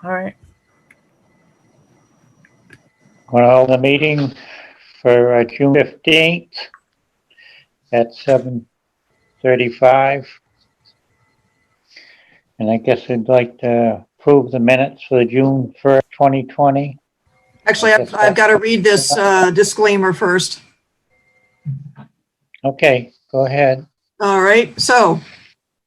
All right. Want to hold the meeting for June 15th at 7:35. And I guess I'd like to approve the minutes for June 1st, 2020. Actually, I've got to read this disclaimer first. Okay, go ahead. All right. So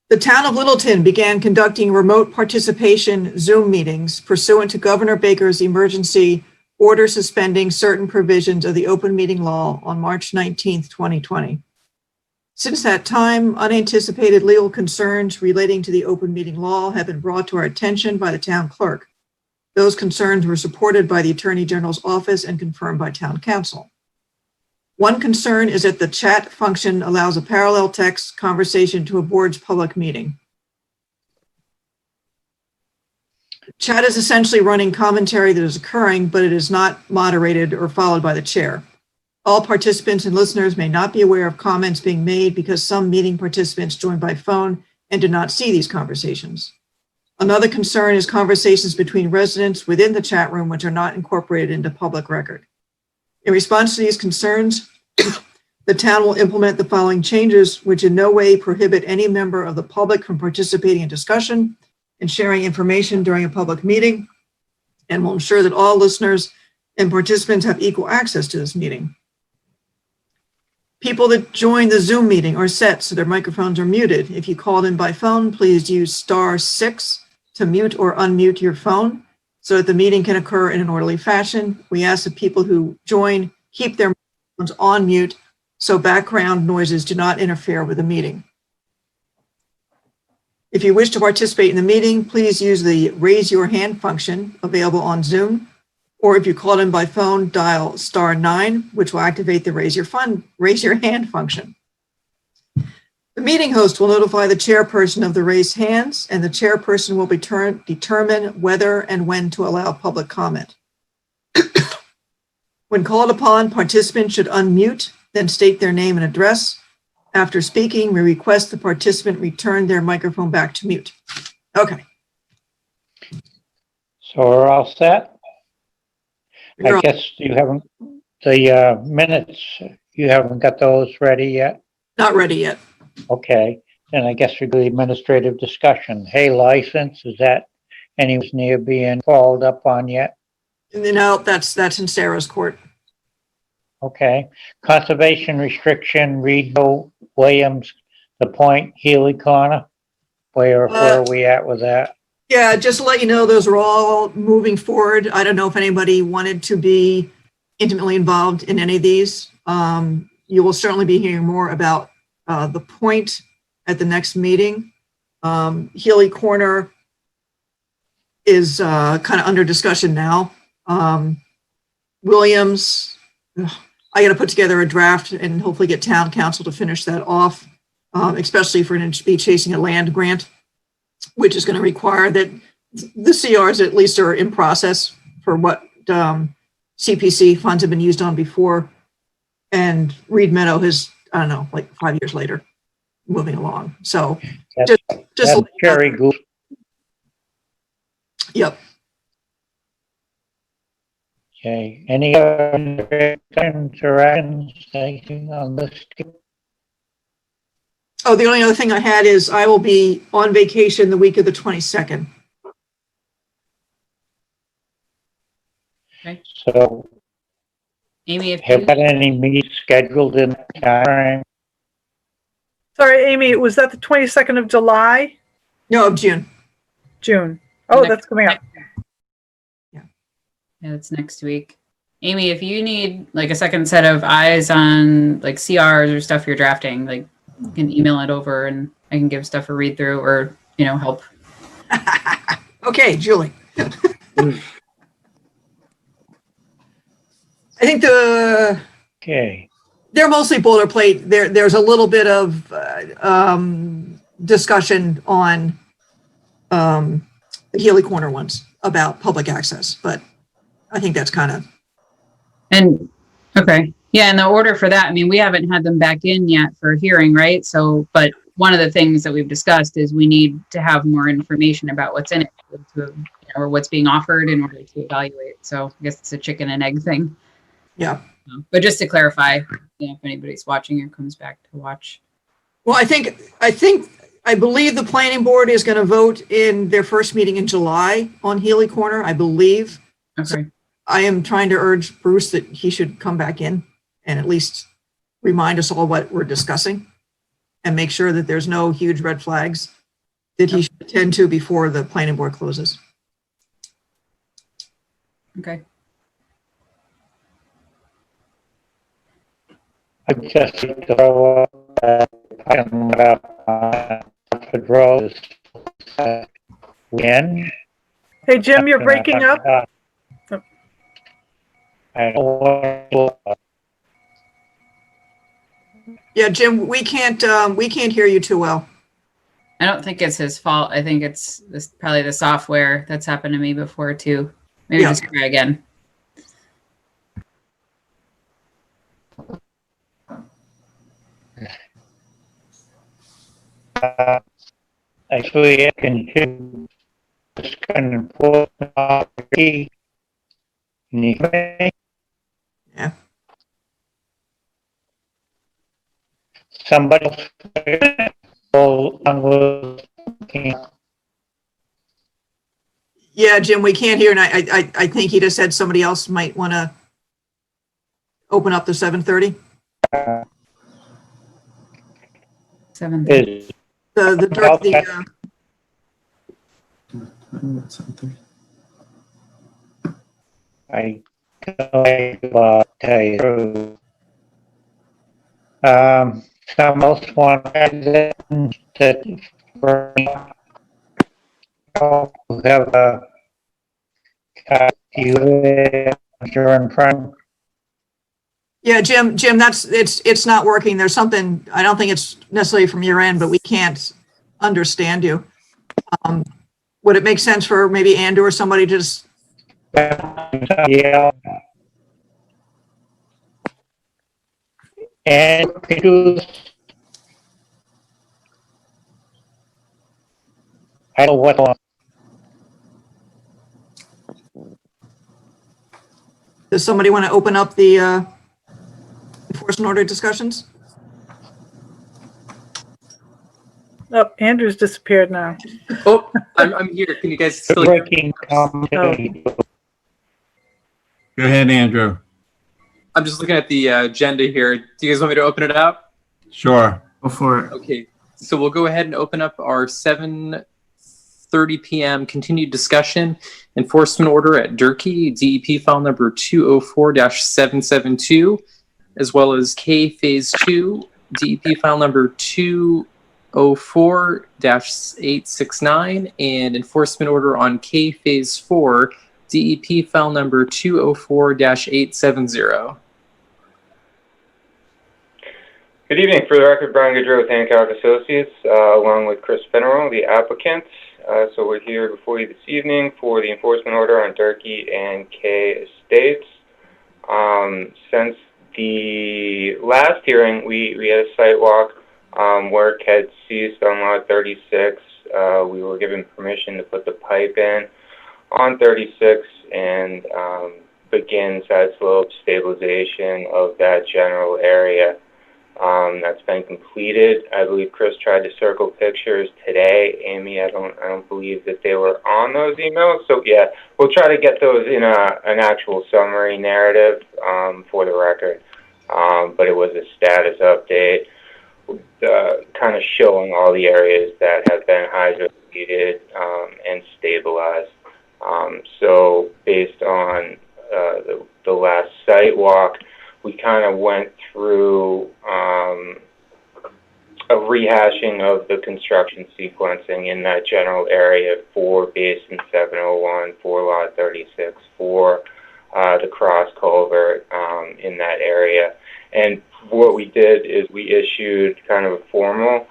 the town of Littleton began conducting remote participation Zoom meetings pursuant to Governor Baker's emergency order suspending certain provisions of the open meeting law on March 19th, 2020. Since that time, unanticipated legal concerns relating to the open meeting law have been brought to our attention by the town clerk. Those concerns were supported by the Attorney General's office and confirmed by town council. One concern is that the chat function allows a parallel text conversation to a board's public meeting. Chat is essentially running commentary that is occurring, but it is not moderated or followed by the chair. All participants and listeners may not be aware of comments being made because some meeting participants join by phone and do not see these conversations. Another concern is conversations between residents within the chat room, which are not incorporated into public record. In response to these concerns, the town will implement the following changes, which in no way prohibit any member of the public from participating in discussion and sharing information during a public meeting, and will ensure that all listeners and participants have equal access to this meeting. People that join the Zoom meeting are set so their microphones are muted. If you called in by phone, please use *6 to mute or unmute your phone so that the meeting can occur in an orderly fashion. We ask that people who join keep their microphones on mute so background noises do not interfere with the meeting. If you wish to participate in the meeting, please use the raise your hand function available on Zoom, or if you called in by phone, dial *9, which will activate the raise your hand function. The meeting host will notify the chairperson of the raised hands, and the chairperson will determine whether and when to allow public comment. When called upon, participants should unmute, then state their name and address. After speaking, we request the participant return their microphone back to mute. Okay. So we're all set? You're I guess you haven't, the minutes, you haven't got those ready yet? not ready yet. Okay, then I guess we do the administrative discussion. Hey, license, is that anywhere near being followed up on yet? No, that's in Sarah's court. Okay, conservation restriction, Reed, Williams, The Point, Healy Corner. Where are we at with that? Yeah, just to let you know, those are all moving forward. I don't know if anybody wanted to be intimately involved in any of these. You will certainly be hearing more about The Point at the next meeting. Healy Corner is kind of under discussion now. Williams, I got to put together a draft and hopefully get town council to finish that off, especially if we're going to be chasing a land grant, which is going to require that the CRs at least are in process for what CPC funds have been used on before. And Reed Meadow has, I don't know, like 5 years later, moving along. So just Cherry Goose. Yep. Okay, any other interactions, anything on this? Oh, the only other thing I had is I will be on vacation the week of the 22nd. Okay. So, Amy, if have you, got any meetings scheduled in that time? Sorry, Amy, was that the 22nd of July? No, of June. June. Oh, Next- that's coming up. yeah, that's next week. Amy, if you need like a second set of eyes on like CRs or stuff you're drafting, like you can email it over and I can give stuff a read through or, help. Okay, Julie. I think Okay, they're mostly boilerplate. There's a little bit of discussion on the Healy Corner ones about public access, but I think that's kind of. And okay. Yeah, and the order for that, I mean, we haven't had them back in yet for hearing, right? So, but one of the things that we've discussed is we need to have more information about what's in it. or what's being offered in order to evaluate. So I guess it's a chicken and egg thing. Yeah. But just to clarify, if anybody's watching or comes back to watch. Well, I believe the planning board is going to vote in their first meeting in July on Healy Corner, I believe. Okay. I am trying to urge Bruce that he should come back in and at least remind us all what we're discussing and make sure that there's no huge red flags that he should attend to before the planning board closes. Okay. I just throw up item up Oxford Road when. Hey, Jim, you're breaking up. I know Yeah, Jim, we can't hear you too well. I don't think it's his fault. I think it's probably the software. That's happened to me before too. Maybe Yeah. just try again. actually I can just kind of put the key. Can you hear me? Yeah. Somebody else was Yeah, Jim, we can't hear, and I think he just said somebody else might want to open up the 7:30. 7. is I tell you. Some else want to have a you're in front. Yeah, Jim, it's not working. There's something, I don't think it's necessarily from your end, but we can't understand you. Would it make sense for maybe Andrew or somebody to just, Yeah. And I don't know what does somebody want to open up the enforcement order discussions? Oh, Andrew's disappeared now. Oh, I'm here. Can you guys still hear me? breaking. Go ahead, Andrew. I'm just looking at the agenda here. Do you guys want me to open it up? Sure. Go for it. Okay, so we'll go ahead and open up our 7:30 p.m. continued discussion enforcement order at Durkee, DEP file number 204-772, as well as K Phase 2, DEP file number 204-869, and enforcement order on K Phase 4, DEP file number 204-870. Good evening. For the record, Brian Gaudreau with Hancock Associates, along with Chris Fennerow, the applicant. So we're here before you this evening for the enforcement order on Durkee and K Estates. Since the last hearing, we had a site walk. Work had ceased on lot 36. We were given permission to put the pipe in on 36 and begin side slope stabilization of that general area. That's been completed. I believe Chris tried to circle pictures today. Amy, I don't believe that they were on those emails. So yeah, we'll try to get those in an actual summary narrative for the record. But it was a status update, kind of showing all the areas that have been hydro-treated and stabilized. So based on the last site walk, we kind of went through a rehashing of the construction sequencing in that general area for Basin 701, for Lot 36, for the cross culvert in that area. And what we did is we issued kind of a formal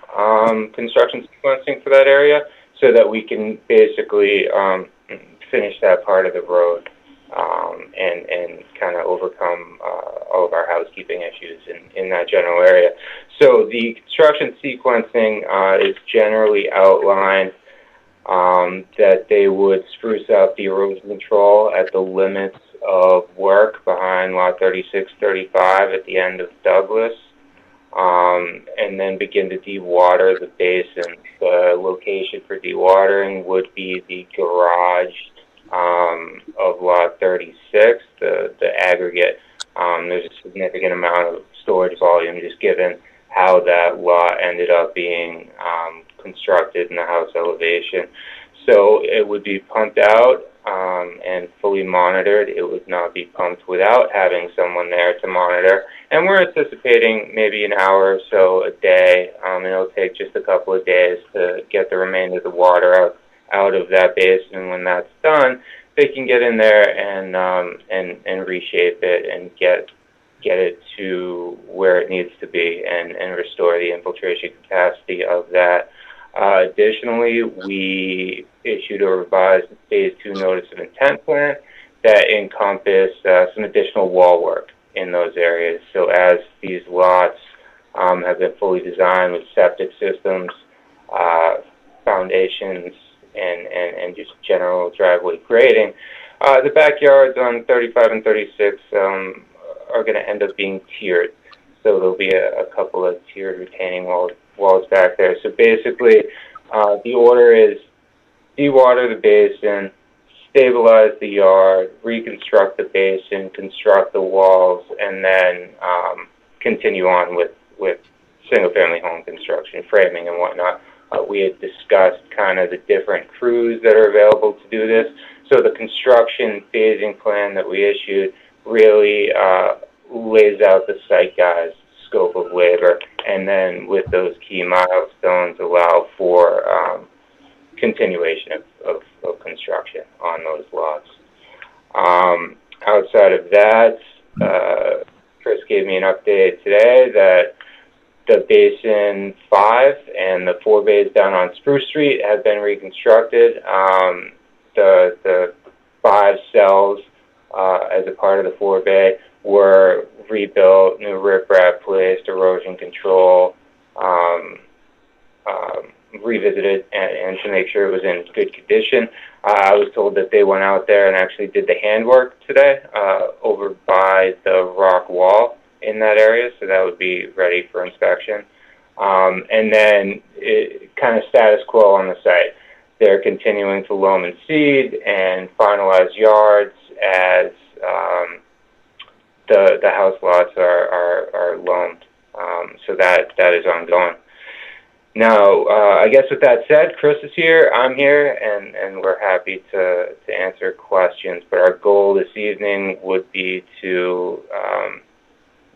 construction sequencing for that area so that we can basically finish that part of the road. And kind of overcome all of our housekeeping issues in that general area. So the construction sequencing is generally outlined that they would spruce up the erosion control at the limits of work behind lot 3635 at the end of Douglas, and then begin to dewater the basin. The location for dewatering would be the garage of lot 36, the aggregate. There's a significant amount of storage volume just given how that lot ended up being constructed in the house elevation. So it would be pumped out and fully monitored. It would not be pumped without having someone there to monitor. And we're anticipating maybe an hour or so a day. It'll take just a couple of days to get the remainder of the water out of that basin. When that's done, they can get in there and reshape it and get it to where it needs to be and restore the infiltration capacity of that. Additionally, we issued a revised Phase 2 Notice of Intent plan that encompassed some additional wall work in those areas. So as these lots have been fully designed with septic systems, foundations, and just general driveway grading, the backyards on 35 and 36 are going to end up being tiered. So there'll be a couple of tiered retaining walls back there. So basically, the order is dewater the basin, stabilize the yard, reconstruct the basin, construct the walls, and then continue on with single-family home construction, framing, and whatnot. We had discussed kind of the different crews that are available to do this. So the construction phasing plan that we issued really lays out the site guys' scope of labor, and then with those key milestones allow for continuation of construction on those lots. Outside of that, Chris gave me an update today that the Basin 5 and the 4 bays down on Spruce Street have been reconstructed. The 5 cells as a part of the 4 bay were rebuilt, new riprap placed, erosion control, revisited, and to make sure it was in good condition. I was told that they went out there and actually did the handwork today over by the rock wall in that area, so that would be ready for inspection. And then kind of status quo on the site. They're continuing to loam and seed and finalize yards as the house lots are loamed. So that is ongoing. Now, I guess with that said, Chris is here, I'm here, and we're happy to answer questions. But our goal this evening would be to,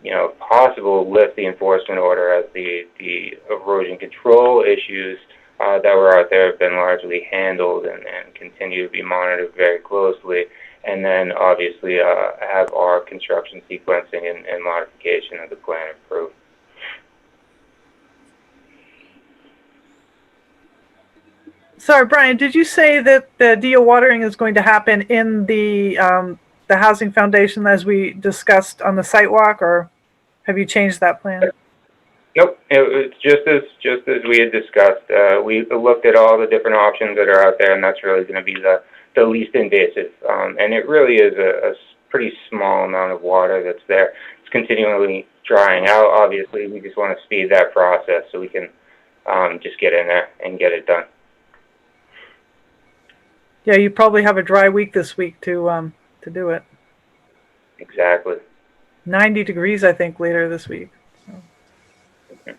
if possible, lift the enforcement order as the erosion control issues that were out there have been largely handled and continue to be monitored very closely. And then obviously have our construction sequencing and modification of the plan approved. Sorry, Brian, did you say that the dewatering is going to happen in the housing foundation as we discussed on the site walk, or have you changed that plan? Nope, it's just as we had discussed. We looked at all the different options that are out there, and that's really going to be the least invasive. And it really is a pretty small amount of water that's there. It's continually drying out. Obviously, we just want to speed that process so we can just get in there and get it done. Yeah, you probably have a dry week this week to do it. Exactly. 90 degrees, I think, later this week. So.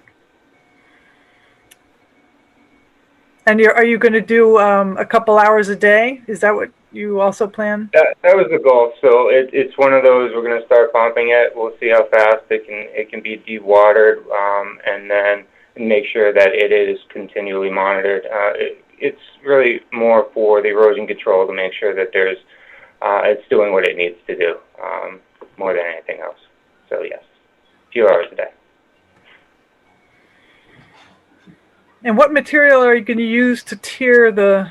And are you going to do a couple hours a day? Is that what you also plan? That was the goal. So it's one of those. We're going to start pumping it. We'll see how fast it can be dewatered, and then make sure that it is continually monitored. It's really more for the erosion control to make sure that it's doing what it needs to do, more than anything else. So yes, a few hours a day. And what material are you going to use to tier to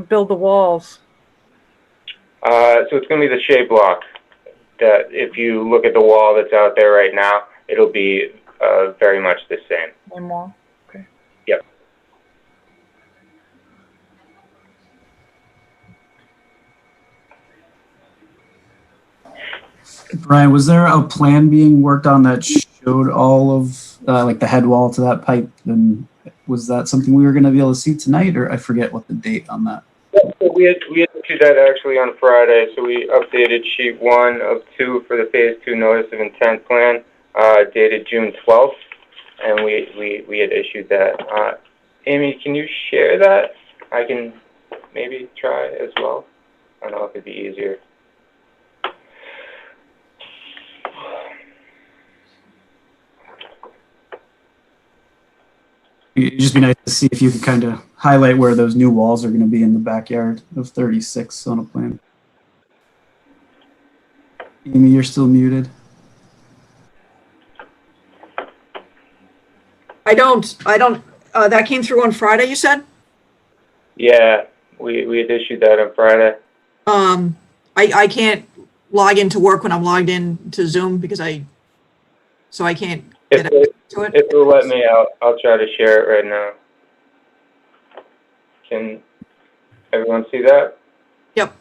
build the walls? So it's going to be the shade block. That if you look at the wall that's out there right now, it'll be very much the same. Same wall. Okay. Yep. Brian, was there a plan being worked on that showed all of like the head wall to that pipe? And was that something we were going to be able to see tonight, or I forget what the date on that? So we had issued that actually on Friday, so we updated sheet 1 of 2 for the phase 2 notice of intent plan, dated June 12th, and we had issued that. Amy, can you share that? I can maybe try as well. I don't know if it'd be easier. It'd just be nice to see if you could kind of highlight where those new walls are going to be in the backyard of 36 on a plan. Amy, you're still muted. I don't, that came through on Friday, you said? Yeah, we had issued that on Friday. I can't log into work when I'm logged in to Zoom because so I can't get access to it. If it'll let me out, I'll try to share it right now. Can everyone see that? Yep.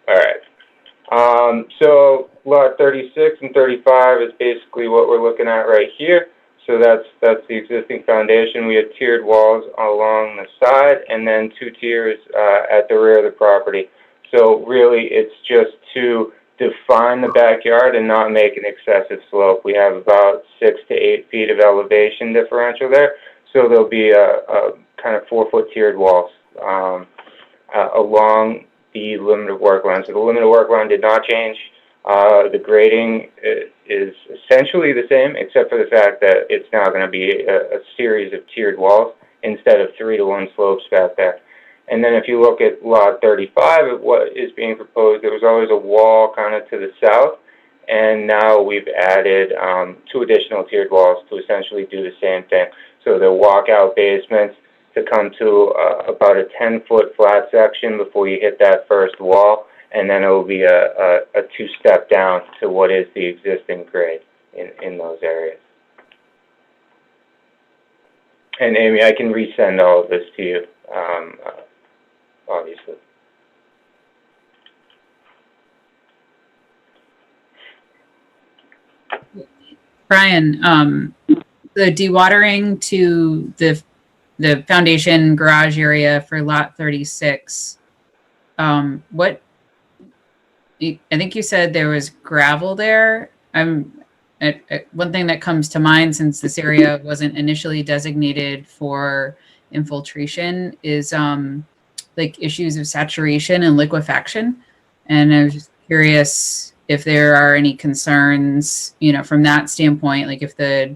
All right. So lot 36 and 35 is basically what we're looking at right here. So that's the existing foundation. We have tiered walls along the side and then 2 tiers at the rear of the property. So really it's just to define the backyard and not make an excessive slope. We have about 6 to 8 feet of elevation differential there. So there'll be a kind of 4-foot tiered walls along the limit of work line. So the limit of work line did not change. The grading is essentially the same, except for the fact that it's now going to be a series of tiered walls instead of 3-to-1 slopes back there. And then if you look at lot 35, what is being proposed, there was always a wall kind of to the south, and now we've added 2 additional tiered walls to essentially do the same thing. So the walkout basements to come to about a 10-foot flat section before you hit that first wall, and then it will be a 2-step down to what is the existing grade in those areas. And Amy, I can resend all of this to you, obviously. Brian, the dewatering to the foundation garage area for lot 36, what, I think you said there was gravel there. One thing that comes to mind, since this area wasn't initially designated for infiltration, is like issues of saturation and liquefaction. And I was just curious if there are any concerns, from that standpoint, like if the,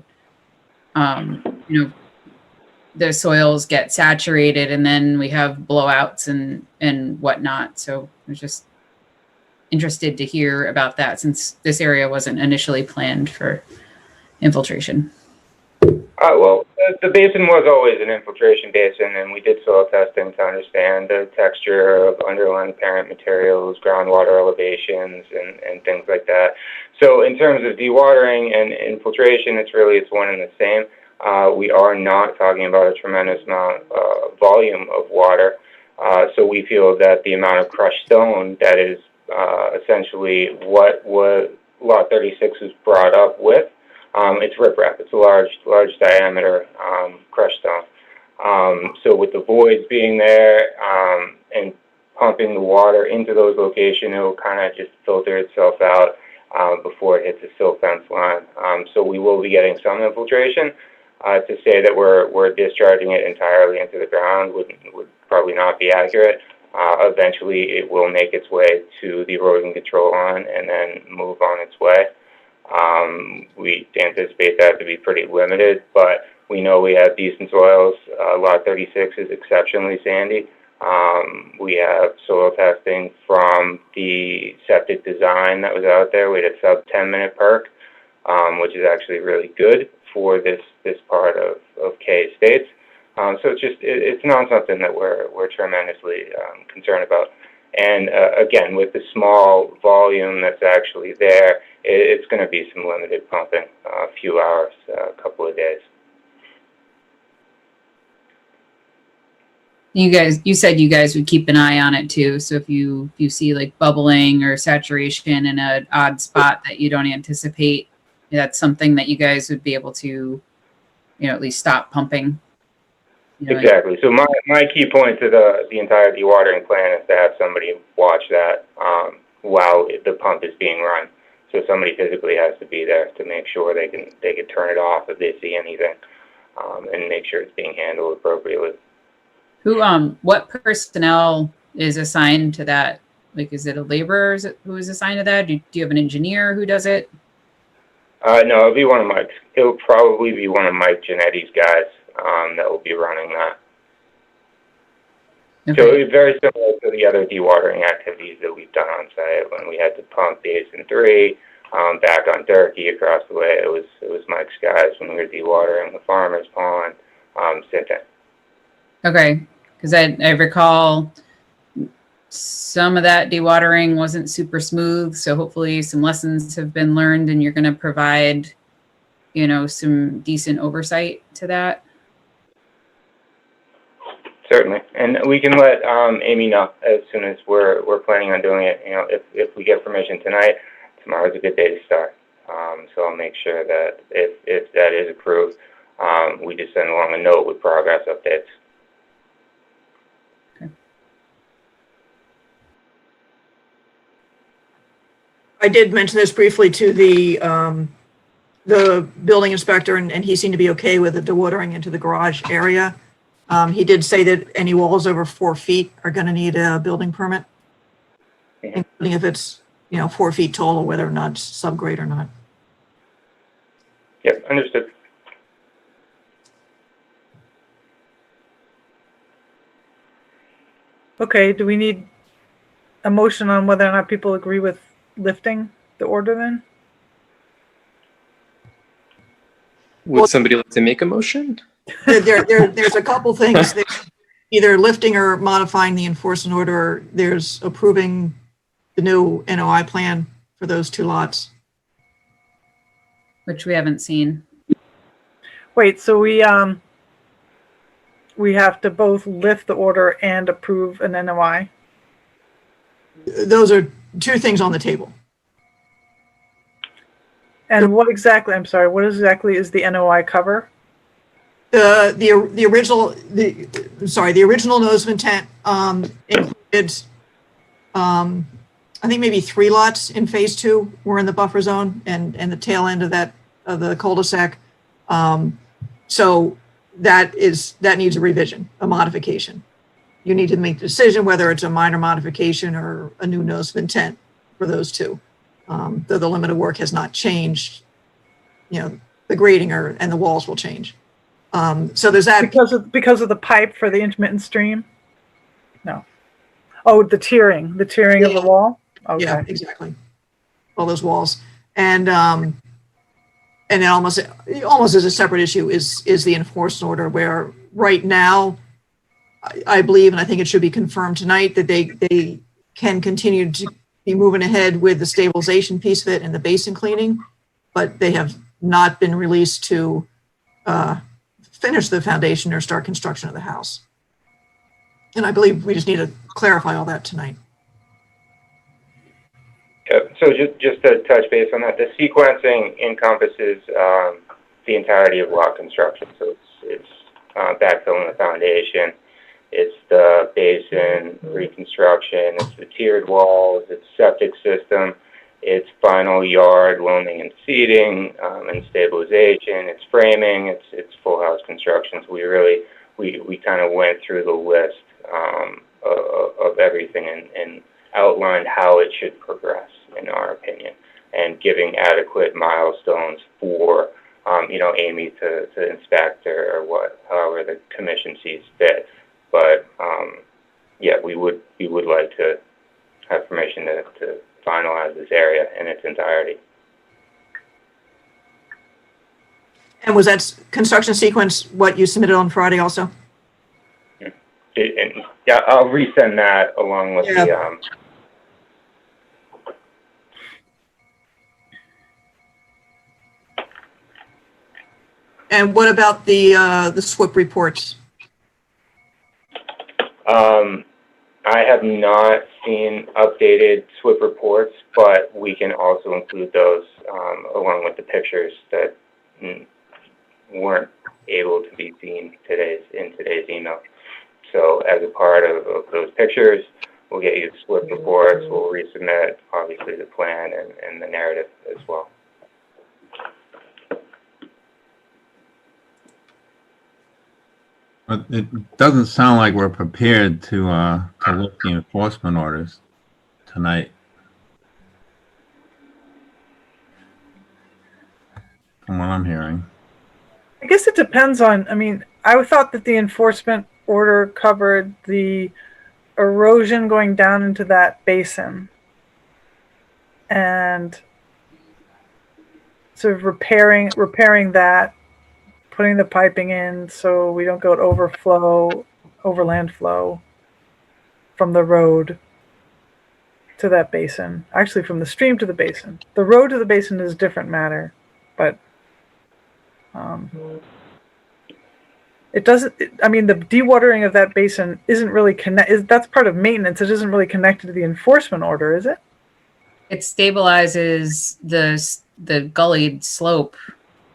the soils get saturated and then we have blowouts and whatnot. So I was just interested to hear about that, since this area wasn't initially planned for infiltration. Well, the basin was always an infiltration basin, and we did soil testing to understand the texture of underlying parent materials, groundwater elevations, and things like that. So in terms of dewatering and infiltration, it's one and the same. We are not talking about a tremendous amount volume of water, so we feel that the amount of crushed stone that is essentially what lot 36 was brought up with. It's riprap. It's a large diameter crushed stone. So with the voids being there and pumping the water into those locations, it will kind of just filter itself out before it hits the silt fence line. So we will be getting some infiltration. To say that we're discharging it entirely into the ground would probably not be accurate. Eventually, it will make its way to the erosion control line and then move on its way. We anticipate that to be pretty limited, but we know we have decent soils. Lot 36 is exceptionally sandy. We have soil testing from the septic design that was out there. We had a sub 10-minute perk, which is actually really good for this part of K Estates. So it's not something that we're tremendously concerned about. And again, with the small volume that's actually there, it's going to be some limited pumping, a few hours, a couple of days. You said you guys would keep an eye on it too. So if you see like bubbling or saturation in an odd spot that you don't anticipate, that's something that you guys would be able to, at least stop pumping. Exactly. So my key point to the entire dewatering plan is to have somebody watch that while the pump is being run. So somebody physically has to be there to make sure they can turn it off if they see anything, and make sure it's being handled appropriately. What personnel is assigned to that? Like, is it a laborer who is assigned to that? Do you have an engineer who does it? No, it'll be one of Mike's. It'll probably be one of Mike Genetti's guys that will be running that. Okay. So it'll be very similar to the other dewatering activities that we've done on site when we had to pump Basin 3, back on Durkee across the way. It was Mike's guys when we were dewatering the Farmer's Pond, Sinton. Okay, because I recall some of that dewatering wasn't super smooth, so hopefully some lessons have been learned and you're going to provide, some decent oversight to that. Certainly, and we can let Amy know as soon as we're planning on doing it. If we get permission tonight, tomorrow's a good day to start. So I'll make sure that if that is approved, we just send along a note with progress updates. I did mention this briefly to the building inspector, and he seemed to be okay with the dewatering into the garage area. He did say that any walls over 4 feet are going to need a building permit, including if it's 4 feet tall or whether or not it's subgrade or not. Yep, understood. Okay, do we need a motion on whether or not people agree with lifting the order then? Would somebody like to make a motion? There's a couple things, either lifting or modifying the enforcement order. There's approving the new NOI plan for those 2 lots. Which we haven't seen. Wait, so we have to both lift the order and approve an NOI? Those are 2 things on the table. And what exactly is the NOI cover? The original notice of intent included, I think maybe 3 lots in phase 2 were in the buffer zone and the tail end of the cul-de-sac. So that needs a revision, a modification. You need to make the decision whether it's a minor modification or a new notice of intent for those 2. Though the limit of work has not changed, the grading and the walls will change. So there's that. Because of the pipe for the intermittent stream? No. Oh, the tiering of the wall? Okay. Yeah, exactly. All those walls. And then almost as a separate issue is the enforcement order, where right now, I believe, and I think it should be confirmed tonight, that they can continue to be moving ahead with the stabilization piece of it and the basin cleaning, but they have not been released to finish the foundation or start construction of the house. And I believe we just need to clarify all that tonight. So just to touch base on that, the sequencing encompasses the entirety of lot construction. So it's backfilling the foundation, it's the basin reconstruction, it's the tiered walls, it's septic system, it's final yard loaming and seeding, and stabilization, it's framing, it's full house construction. So we kind of went through the list of everything and outlined how it should progress, in our opinion, and giving adequate milestones for Amy to inspect or however the commission sees fit. But yeah, we would like to have permission to finalize this area in its entirety. And was that construction sequence what you submitted on Friday also? Yeah, I'll resend that along with the And what about the SWIP reports? I have not seen updated SWIP reports, but we can also include those along with the pictures that weren't able to be seen in today's email. So as a part of those pictures, we'll get you the SWIP reports, we'll resubmit, obviously, the plan and the narrative as well. But it doesn't sound like we're prepared to lift the enforcement orders tonight. From what I'm hearing. I guess it depends on, I mean, I thought that the enforcement order covered the erosion going down into that basin and sort of repairing that, putting the piping in so we don't go to overland flow from the road to that basin. Actually, from the stream to the basin. The road to the basin is a different matter, but it doesn't, I mean, the dewatering of that basin isn't really that's part of maintenance. It isn't really connected to the enforcement order, is it? It stabilizes the gullied slope.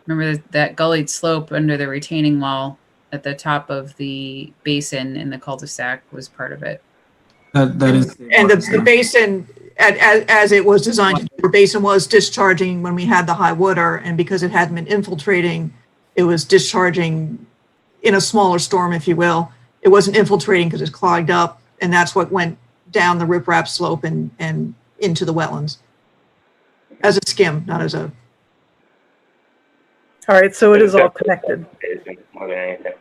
Remember that gullied slope under the retaining wall at the top of the basin in the cul-de-sac was part of it. That is. And the basin, as it was designed, the basin was discharging when we had the high water, and because it hadn't been infiltrating, it was discharging in a smaller storm, if you will. It wasn't infiltrating because it's clogged up, and that's what went down the riprap slope and into the wetlands. As a skim, not as a... All right, so it is all connected. More than anything.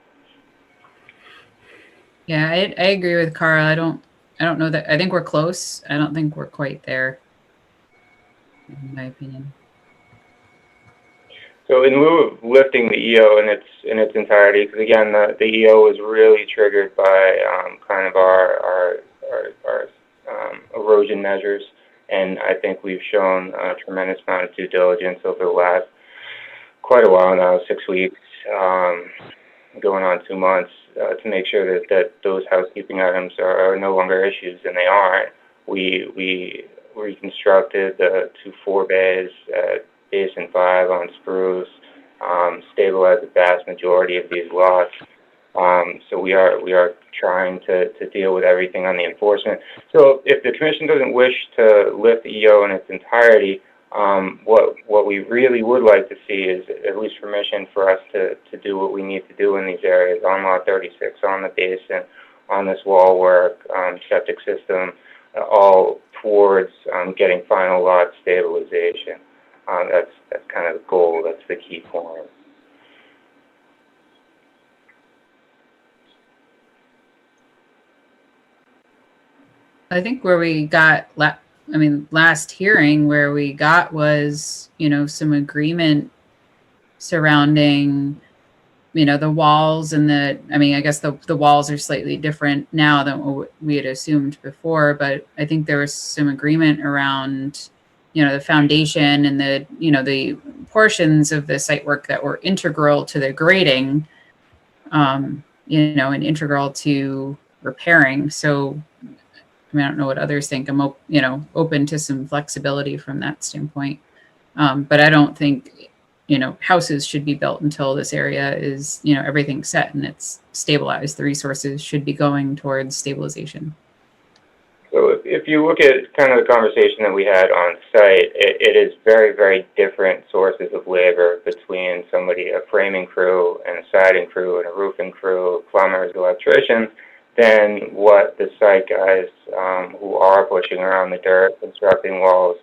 Yeah, I agree with Carl. I don't know that. I think we're close. I don't think we're quite there, in my opinion. So in lieu of lifting the EO in its entirety, because again, the EO was really triggered by kind of our erosion measures, and I think we've shown a tremendous amount of due diligence over the last quite a while now, 6 weeks, going on 2 months, to make sure that those housekeeping items are no longer issues, and they aren't. We reconstructed the 2 forebays at Basin 5 on Spruce, stabilized the vast majority of these lots. So we are trying to deal with everything on the enforcement. So if the commission doesn't wish to lift the EO in its entirety, what we really would like to see is at least permission for us to do what we need to do in these areas on lot 36, on the basin, on this wall work, septic system, all towards getting final lot stabilization. That's kind of the goal. That's the key point. I think where we got, last hearing where we got was, some agreement surrounding, the walls and I guess the walls are slightly different now than what we had assumed before, but I think there was some agreement around, the foundation and the portions of the site work that were integral to the grading, and integral to repairing. So, I don't know what others think. I'm, open to some flexibility from that standpoint. But I don't think, houses should be built until this area is, everything's set and it's stabilized. The resources should be going towards stabilization. So if you look at kind of the conversation that we had on site, it is very, very different sources of labor between a framing crew and a siding crew and a roofing crew, plumbers, electricians, than what the site guys who are pushing around the dirt, constructing walls,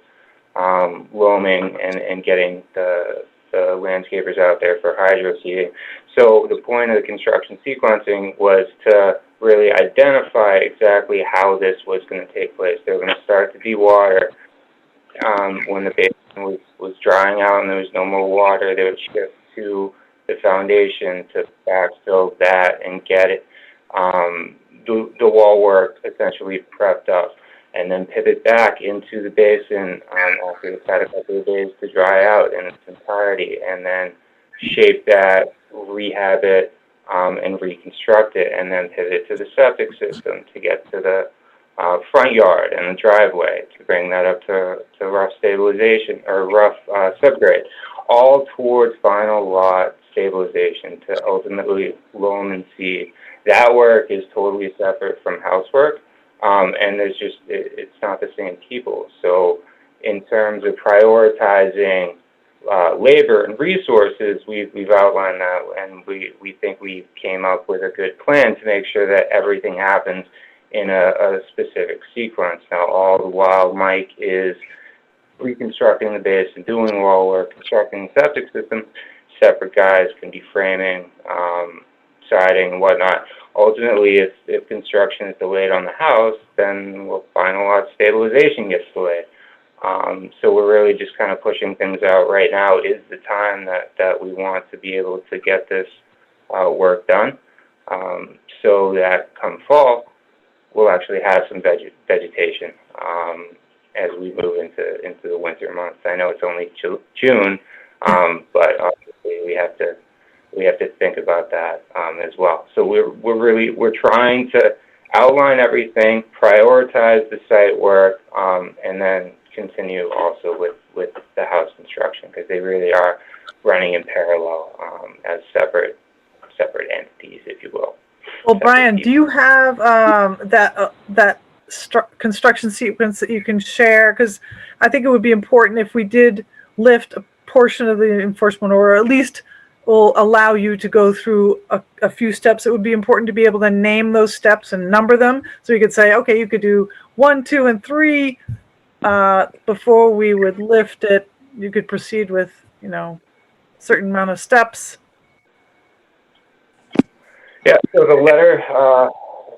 loaming, and getting the landscapers out there for hydro seeding. So the point of the construction sequencing was to really identify exactly how this was going to take place. They were going to start to dewater when the basin was drying out and there was no more water. They would shift to the foundation to backfill that and get it, the wall work essentially prepped up, and then pivot back into the basin after it's had a couple of days to dry out in its entirety, and then shape that, rehab it, and reconstruct it, and then pivot to the septic system to get to the front yard and the driveway to bring that up to rough stabilization or rough subgrade, all towards final lot stabilization to ultimately loam and seed. That work is totally separate from housework, and there's just, it's not the same people. So in terms of prioritizing labor and resources, we've outlined that, and we think we came up with a good plan to make sure that everything happens in a specific sequence. Now, all the while, Mike is reconstructing the base and doing wall work, constructing the septic system. Separate guys can be framing, siding, and whatnot. Ultimately, if construction is delayed on the house, then final lot stabilization gets delayed. So we're really just kind of pushing things out right now. Is the time that we want to be able to get this work done, so that come fall, we'll actually have some vegetation as we move into the winter months. I know it's only June, but obviously we have to think about that as well. So we're trying to outline everything, prioritize the site work, and then continue also with the house construction, because they really are running in parallel as separate entities, if you will. Well, Brian, do you have that construction sequence that you can share? Because I think it would be important if we did lift a portion of the enforcement order, at least will allow you to go through a few steps. It would be important to be able to name those steps and number them, so you could say, okay, you could do 1, 2, and 3 before we would lift it. You could proceed with, certain amount of steps. Yeah, so the letter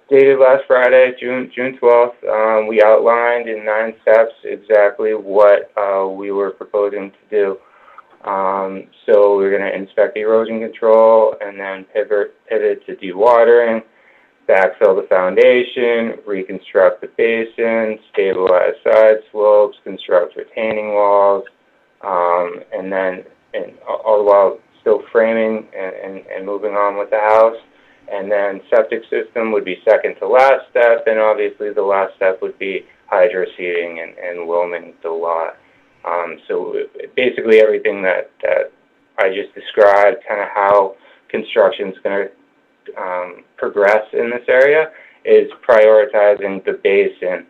dated last Friday, June 12th, we outlined in 9 steps exactly what we were proposing to do. So we're going to inspect the erosion control and then pivot to dewatering, backfill the foundation, reconstruct the basin, stabilize side slopes, construct retaining walls, and all the while still framing and moving on with the house. And then septic system would be second to last step, and obviously the last step would be hydro seeding and loaming the lot. So basically everything that I just described, kind of how construction is going to progress in this area, is prioritizing the basin,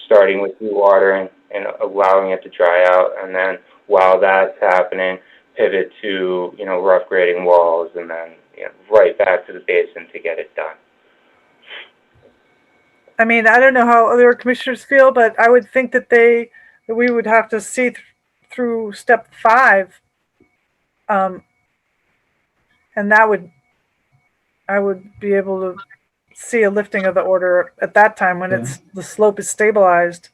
starting with dewatering and allowing it to dry out, and then while that's happening, pivot to rough grading walls, and then right back to the basin to get it done. I mean, I don't know how other commissioners feel, but I would think that we would have to see through step 5, and I would be able to see a lifting of the order at that time when the slope is stabilized.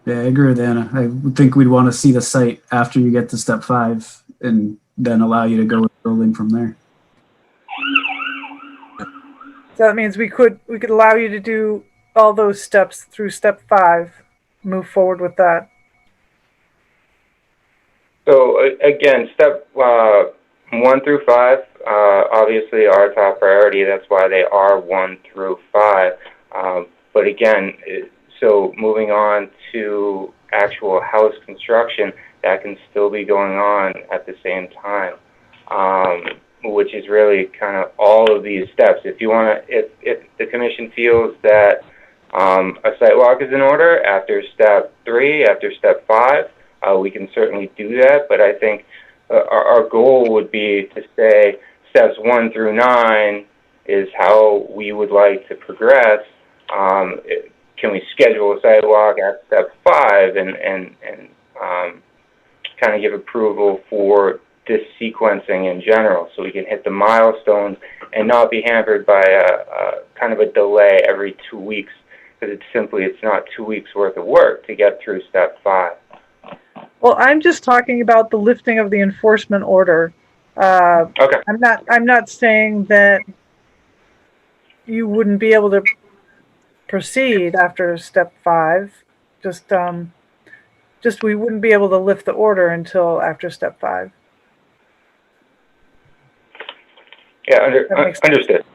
Yeah, I agree with Anna. I would think we'd want to see the site after you get to step 5 and then allow you to go with building from there. So that means we could allow you to do all those steps through step 5, move forward with that. So again, step 1 through 5, obviously our top priority. That's why they are 1 through 5. But again, so moving on to actual house construction, that can still be going on at the same time, which is really kind of all of these steps. If you want to, if the commission feels that a site walk is in order after step 3, after step 5, we can certainly do that. But I think our goal would be to say steps 1 through 9 is how we would like to progress. Can we schedule a sidewalk at step 5 and kind of give approval for this sequencing in general, so we can hit the milestones and not be hampered by a kind of a delay every 2 weeks, because it's not 2 weeks worth of work to get through step 5. Well, I'm just talking about the lifting of the enforcement order. Okay. I'm not saying that you wouldn't be able to proceed after step 5. Just we wouldn't be able to lift the order until after step 5. Yeah, That makes sense. understood.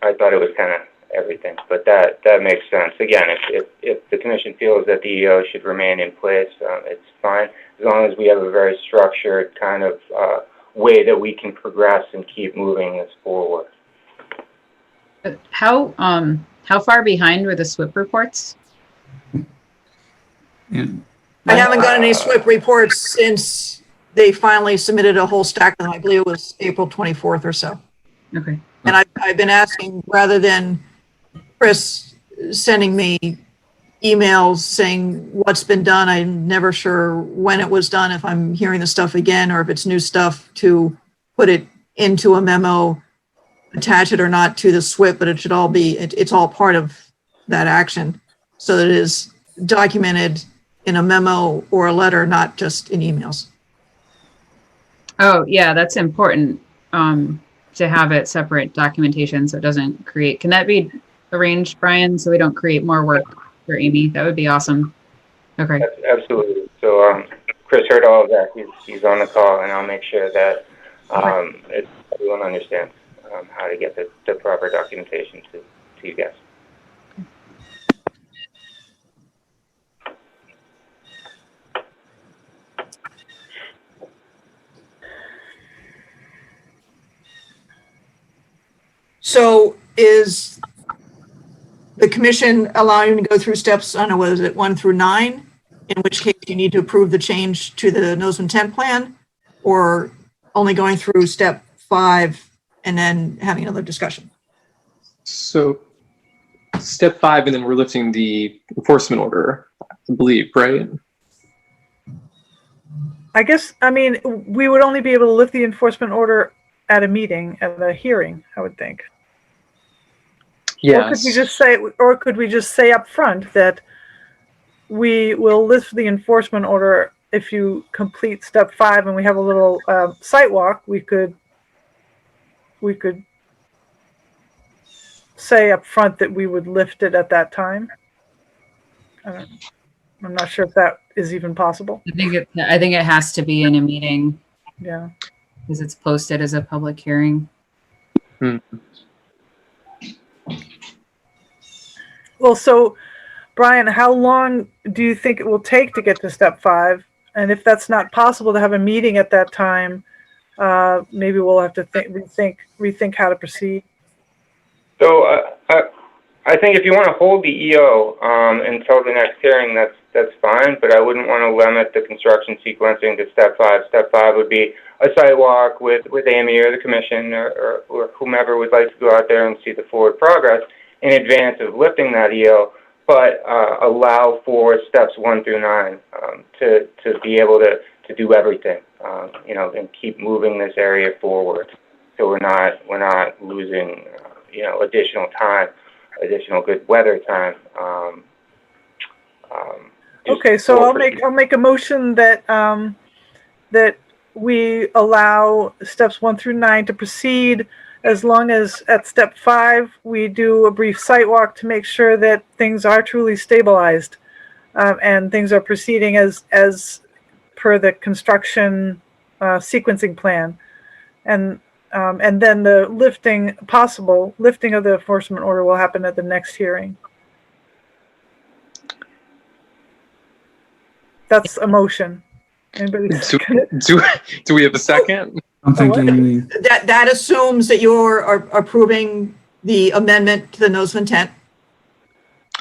I thought it was kind of everything, but that makes sense. Again, if the commission feels that the EO should remain in place, it's fine, as long as we have a very structured kind of way that we can progress and keep moving this forward. How far behind were the SWIP reports? And I haven't gotten any SWIP reports since they finally submitted a whole stack of them. I believe it was April 24th or so. Okay. And I've been asking, rather than Chris sending me emails saying what's been done, I'm never sure when it was done, if I'm hearing the stuff again, or if it's new stuff, to put it into a memo, attach it or not to the SWIP, but it should all be, it's all part of that action. So that it is documented in a memo or a letter, not just in emails. Oh, yeah, that's important, to have it separate documentation so it doesn't create, can that be arranged, Brian, so we don't create more work for Amy? That would be awesome. Okay. Absolutely. So Chris heard all of that. He's on the call, and I'll make sure that everyone understands how to get the proper documentation to you guys. So is the commission allowing you to go through steps, I don't know, what is it, 1 through 9? In which case you need to approve the change to the notice of intent plan, or only going through step 5 and then having another discussion? So step 5, and then we're lifting the enforcement order, I believe, right? I guess, I mean, we would only be able to lift the enforcement order at a meeting, at a hearing, I would think. Yes. Or could we just say up front that we will lift the enforcement order if you complete step 5, and we have a little site walk? We could say up front that we would lift it at that time. I'm not sure if that is even possible. I think it has to be in a meeting Yeah. because it's posted as a public hearing. Well, so Brian, how long do you think it will take to get to step 5? And if that's not possible to have a meeting at that time, maybe we'll have to rethink how to proceed. So I think if you want to hold the EO until the next hearing, that's fine. But I wouldn't want to limit the construction sequencing to step 5. Step 5 would be a site walk with Amy or the commission or whomever would like to go out there and see the forward progress in advance of lifting that EO, but allow for steps 1 through 9 to be able to do everything, and keep moving this area forward. So we're not losing, additional time, additional good weather time. Okay, so I'll make a motion that that we allow steps 1 through 9 to proceed, as long as at step 5 we do a brief site walk to make sure that things are truly stabilized and things are proceeding as per the construction sequencing plan, and then the possible lifting of the enforcement order will happen at the next hearing. That's a motion. Anybody? Do we have a second? I'm thinking That assumes that you're approving the amendment to the notice of intent.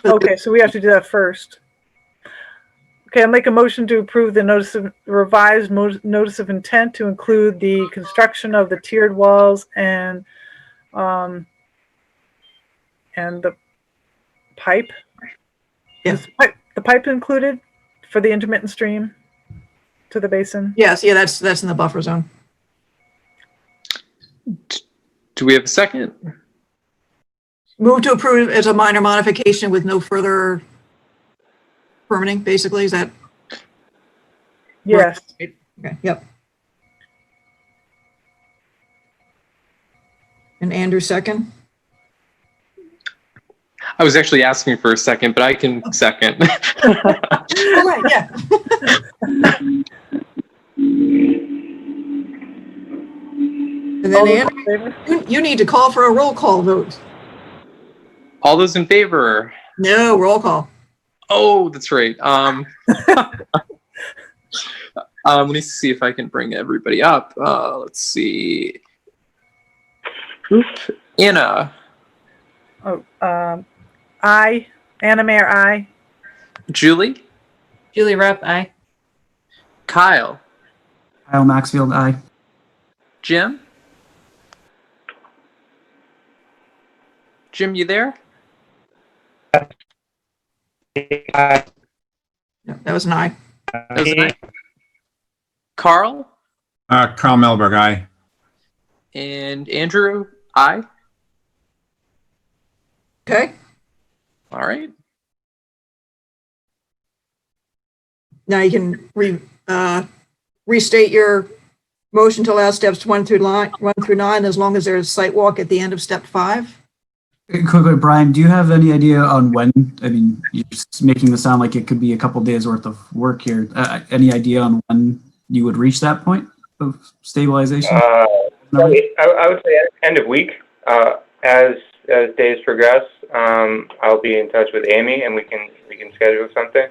Okay, so we have to do that first. Okay, I'll make a motion to approve the revised notice of intent to include the construction of the tiered walls and the pipe. Yes. Is the pipe included for the intermittent stream to the basin? Yes, yeah, that's in the buffer zone. Do we have a second? Move to approve as a minor modification with no further permitting, basically, is that? Yes. Right? Okay, yep. And Andrew second? I was actually asking for a second, but I can second. All right, yeah. And All then those in favor? you need to call for a roll call vote. All those in favor? No, roll call. Oh, that's right. Let me see if I can bring everybody up. Let's see. Oop. Anna, Oh, aye. Anna Mayor, aye. Julie, Julie Rupp, aye. Kyle, Kyle Maxfield, aye. Jim. Jim, you there? Yeah, that was an aye. That was an aye. Carl Carl Melberg, aye. and Andrew, aye. Okay. All right. Now you can restate your motion to allow steps 1 through 9 as long as there's a site walk at the end of step 5. Quickly, Brian, do you have any idea on when? I mean, you're just making this sound like it could be a couple days worth of work here. Any idea on when you would reach that point of stabilization? Probably, I would say end of week. As days progress, I'll be in touch with Amy and we can schedule something.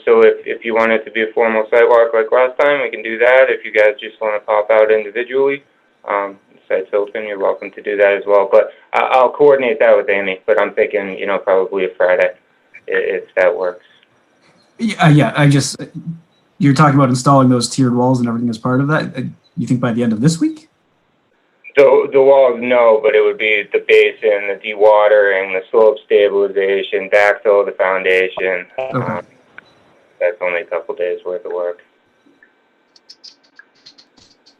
So if you want it to be a formal site walk like last time, we can do that. If you guys just want to pop out individually, the site's open. You're welcome to do that as well. But I'll coordinate that with Amy. But I'm thinking, probably a Friday, if that works. Yeah. You're talking about installing those tiered walls and everything as part of that. You think by the end of this week? The walls, no, but it would be the basin, the dewatering, the slope stabilization, backfill of the foundation. Okay. That's only a couple days worth of work.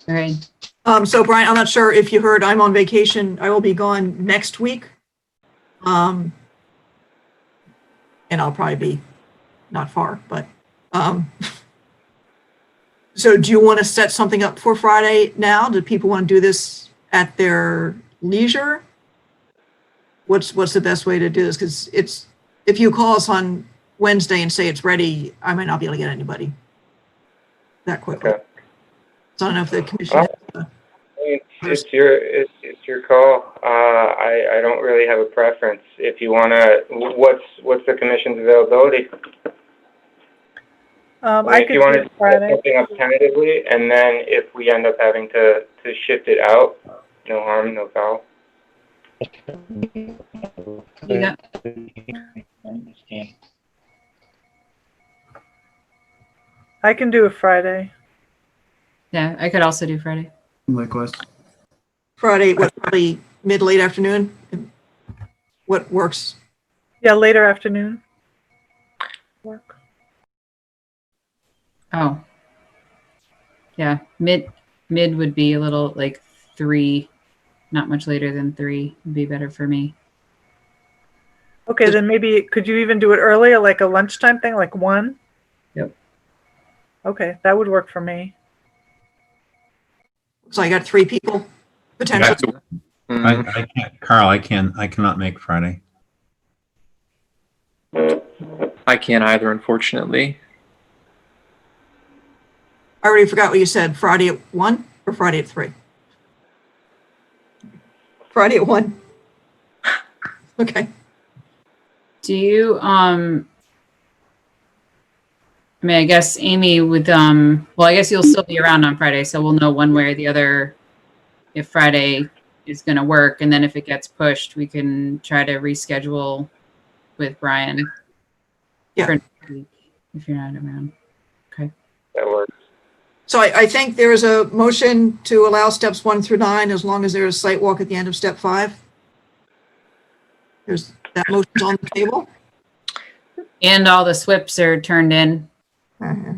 All right. So Brian, I'm not sure if you heard, I'm on vacation. I will be gone next week. And I'll probably be not far, but, so do you want to set something up for Friday now? Do people want to do this at their leisure? What's the best way to do this? Because if you call us on Wednesday and say it's ready, I might not be able to get anybody that quickly. Okay. So I don't know if the commission. It's your call. I don't really have a preference. If you wanna, what's the commission's availability? I If could you do wanna it set Friday. something up tentatively, and then if we end up having to shift it out, no harm, no foul. You got, I can do it Friday. yeah, I could also do Friday. Likewise. Friday, probably late afternoon? What works? Yeah, later afternoon. Work. Oh. Yeah, mid would be a little like 3, not much later than 3 would be better for me. Okay, then maybe could you even do it earlier, like a lunchtime thing, like 1? Yep. Okay, that would work for me. So I got 3 people potentially. I can't, Carl, I cannot make Friday. I can't either, unfortunately. I already forgot what you said. Friday at 1 or Friday at 3? Friday at 1. Okay. Do you I mean, I guess Amy would well, I guess you'll still be around on Friday, so we'll know one way or the other if Friday is going to work, and then if it gets pushed, we can try to reschedule with Brian. Yeah. For next week, if you're not around. Okay. That works. So I think there is a motion to allow steps 1 through 9 as long as there is a site walk at the end of step 5. There's that motion's on the table. And all the SWIPs are turned in. Uh-huh.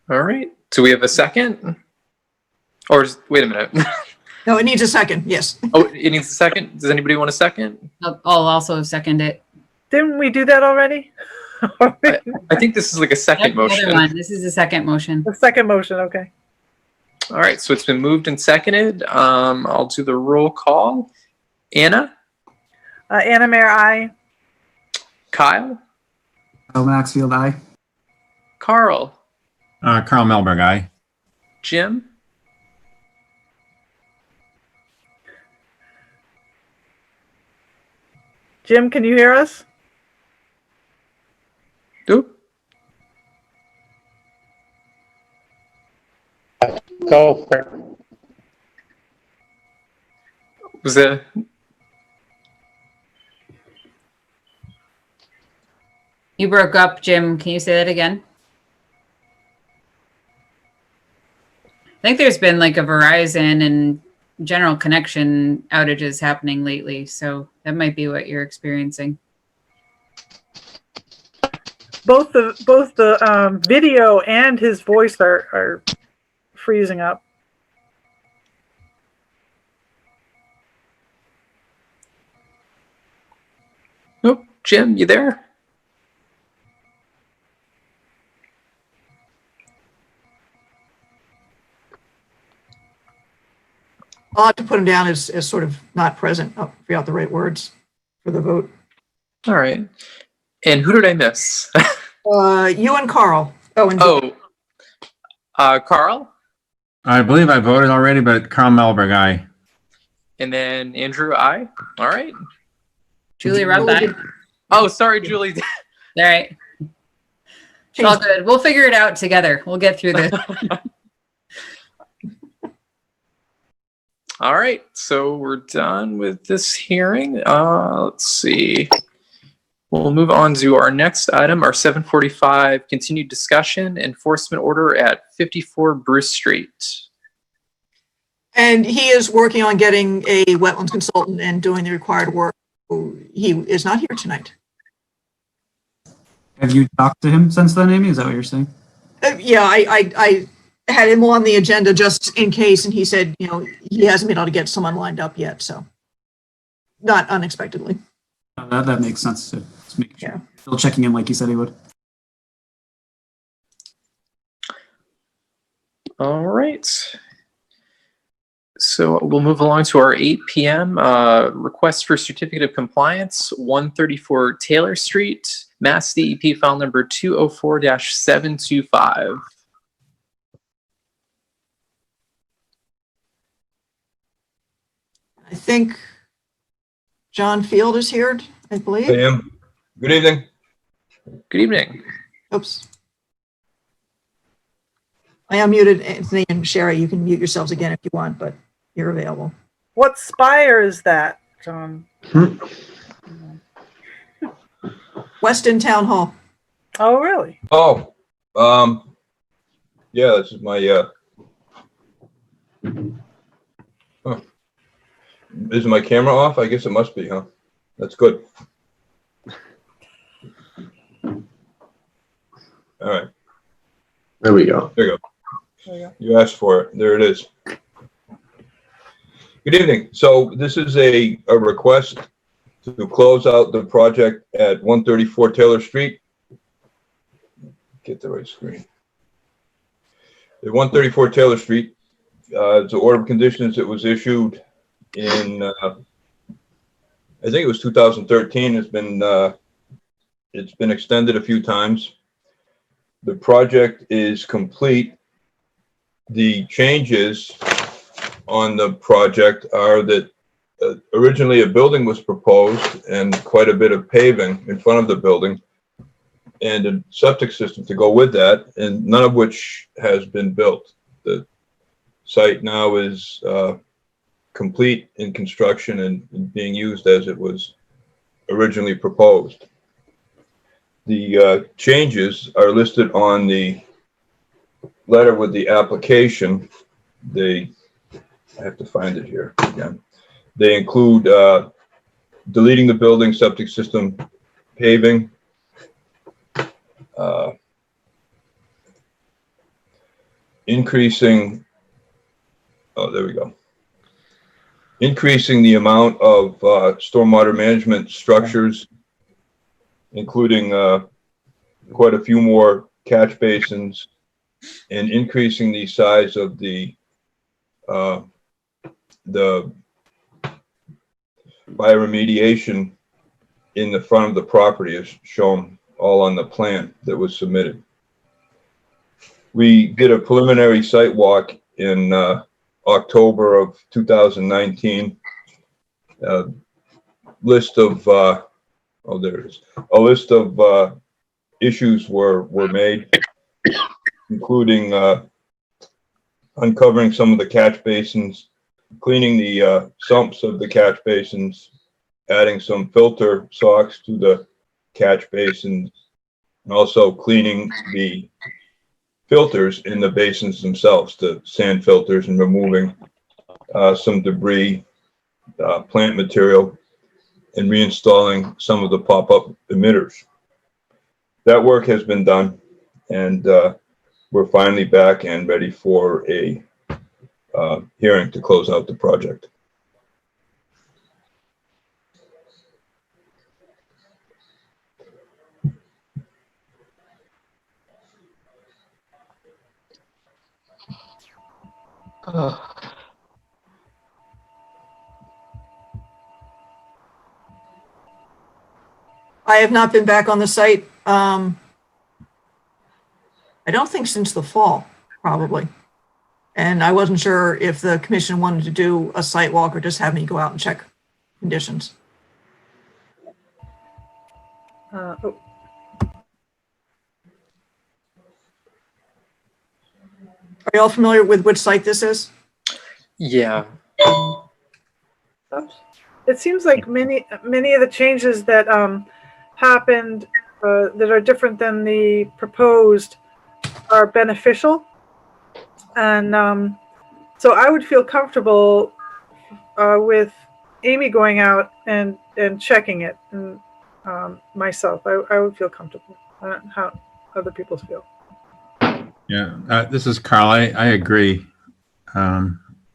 All right. So we have a second? Or wait a minute. No, it needs a second. Yes. Oh, it needs a second? Does anybody want a second? I'll also second it. Didn't we do that already? I think this is like a second That's the motion. other one. This is the second motion. The second motion, okay. All right. So it's been moved and seconded. I'll do the roll call. Anna? Anna Mayor, aye. Kyle? Kyle Maxfield, aye. Carl? Carl Melberg, aye. Jim? Jim, can you hear us? Oop. Go for it. Was that? You broke up, Jim. Can you say that again? I think there's been like a Verizon and general connection outages happening lately, so that might be what you're experiencing. Both the video and his voice are freezing up. Nope. Jim, you there? I'll have to put him down as sort of not present. I'll figure out the right words for the vote. All right. And who did I miss? You and Carl. Oh, and Carl? I believe I voted already, but Carl Melberg, aye. And then Andrew, I. All right. Julie wrote that. Oh, sorry, Julie. All right. It's all good. We'll figure it out together. We'll get through this. All right, so we're done with this hearing. Let's see. We'll move on to our next item, our 745 continued discussion, enforcement order at 54 Bruce Street. And he is working on getting a wetlands consultant and doing the required work. He is not here tonight. Have you talked to him since then, Amy? Is that what you're saying? Yeah, I had him on the agenda just in case, and he said, you know, he hasn't been able to get someone lined up yet, so not unexpectedly. That makes sense. To just make sure. Yeah. Still checking in like he said he would. All right. So we'll move along to our 8 p.m. Request for certificate of compliance, 134 Taylor Street, Mass DEP file number 204-725. I think John Field is here, I believe. I am. Good evening. Good evening. Oops. I unmuted Anthony and Sherry. You can mute yourselves again if you want, but you're available. What spire is that, John? Weston Town Hall. Oh, really? Oh, yeah, this is my, huh. Is my camera off? I guess it must be, huh? That's good. All right. There we go. There you go. There you go. You asked for it. There it is. Good evening. So this is a request to close out the project at 134 Taylor Street. Get the right screen. At 134 Taylor Street, it's an order of conditions that was issued in, I think it was 2013. It's been extended a few times. The project is complete. The changes on the project are that originally a building was proposed and quite a bit of paving in front of the building and a septic system to go with that, and none of which has been built. The site now is complete in construction and being used as it was originally proposed. The changes are listed on the letter with the application. I have to find it here again. They include deleting the building, septic system, paving, increasing, oh, there we go. Increasing the amount of stormwater management structures, including quite a few more catch basins, and increasing the size of the bioremediation in the front of the property is shown all on the plan that was submitted. We did a preliminary site walk in October of 2019. List of oh, there it is. A list of issues were made, including uncovering some of the catch basins, cleaning the sumps of the catch basins, adding some filter socks to the catch basins, and also cleaning the filters in the basins themselves, the sand filters, and removing some debris, plant material, and reinstalling some of the pop-up emitters. That work has been done, and we're finally back and ready for a hearing to close out the project. I have not been back on the site. I don't think since the fall, probably. And I wasn't sure if the commission wanted to do a site walk or just have me go out and check conditions. Oh, Are you all familiar with which site this is? Yeah. oops. It seems like many of the changes that happened that are different than the proposed are beneficial, and so I would feel comfortable with Amy going out and checking it, and myself, I would feel comfortable. I don't know how other people feel. Yeah, this is Carl. I agree. I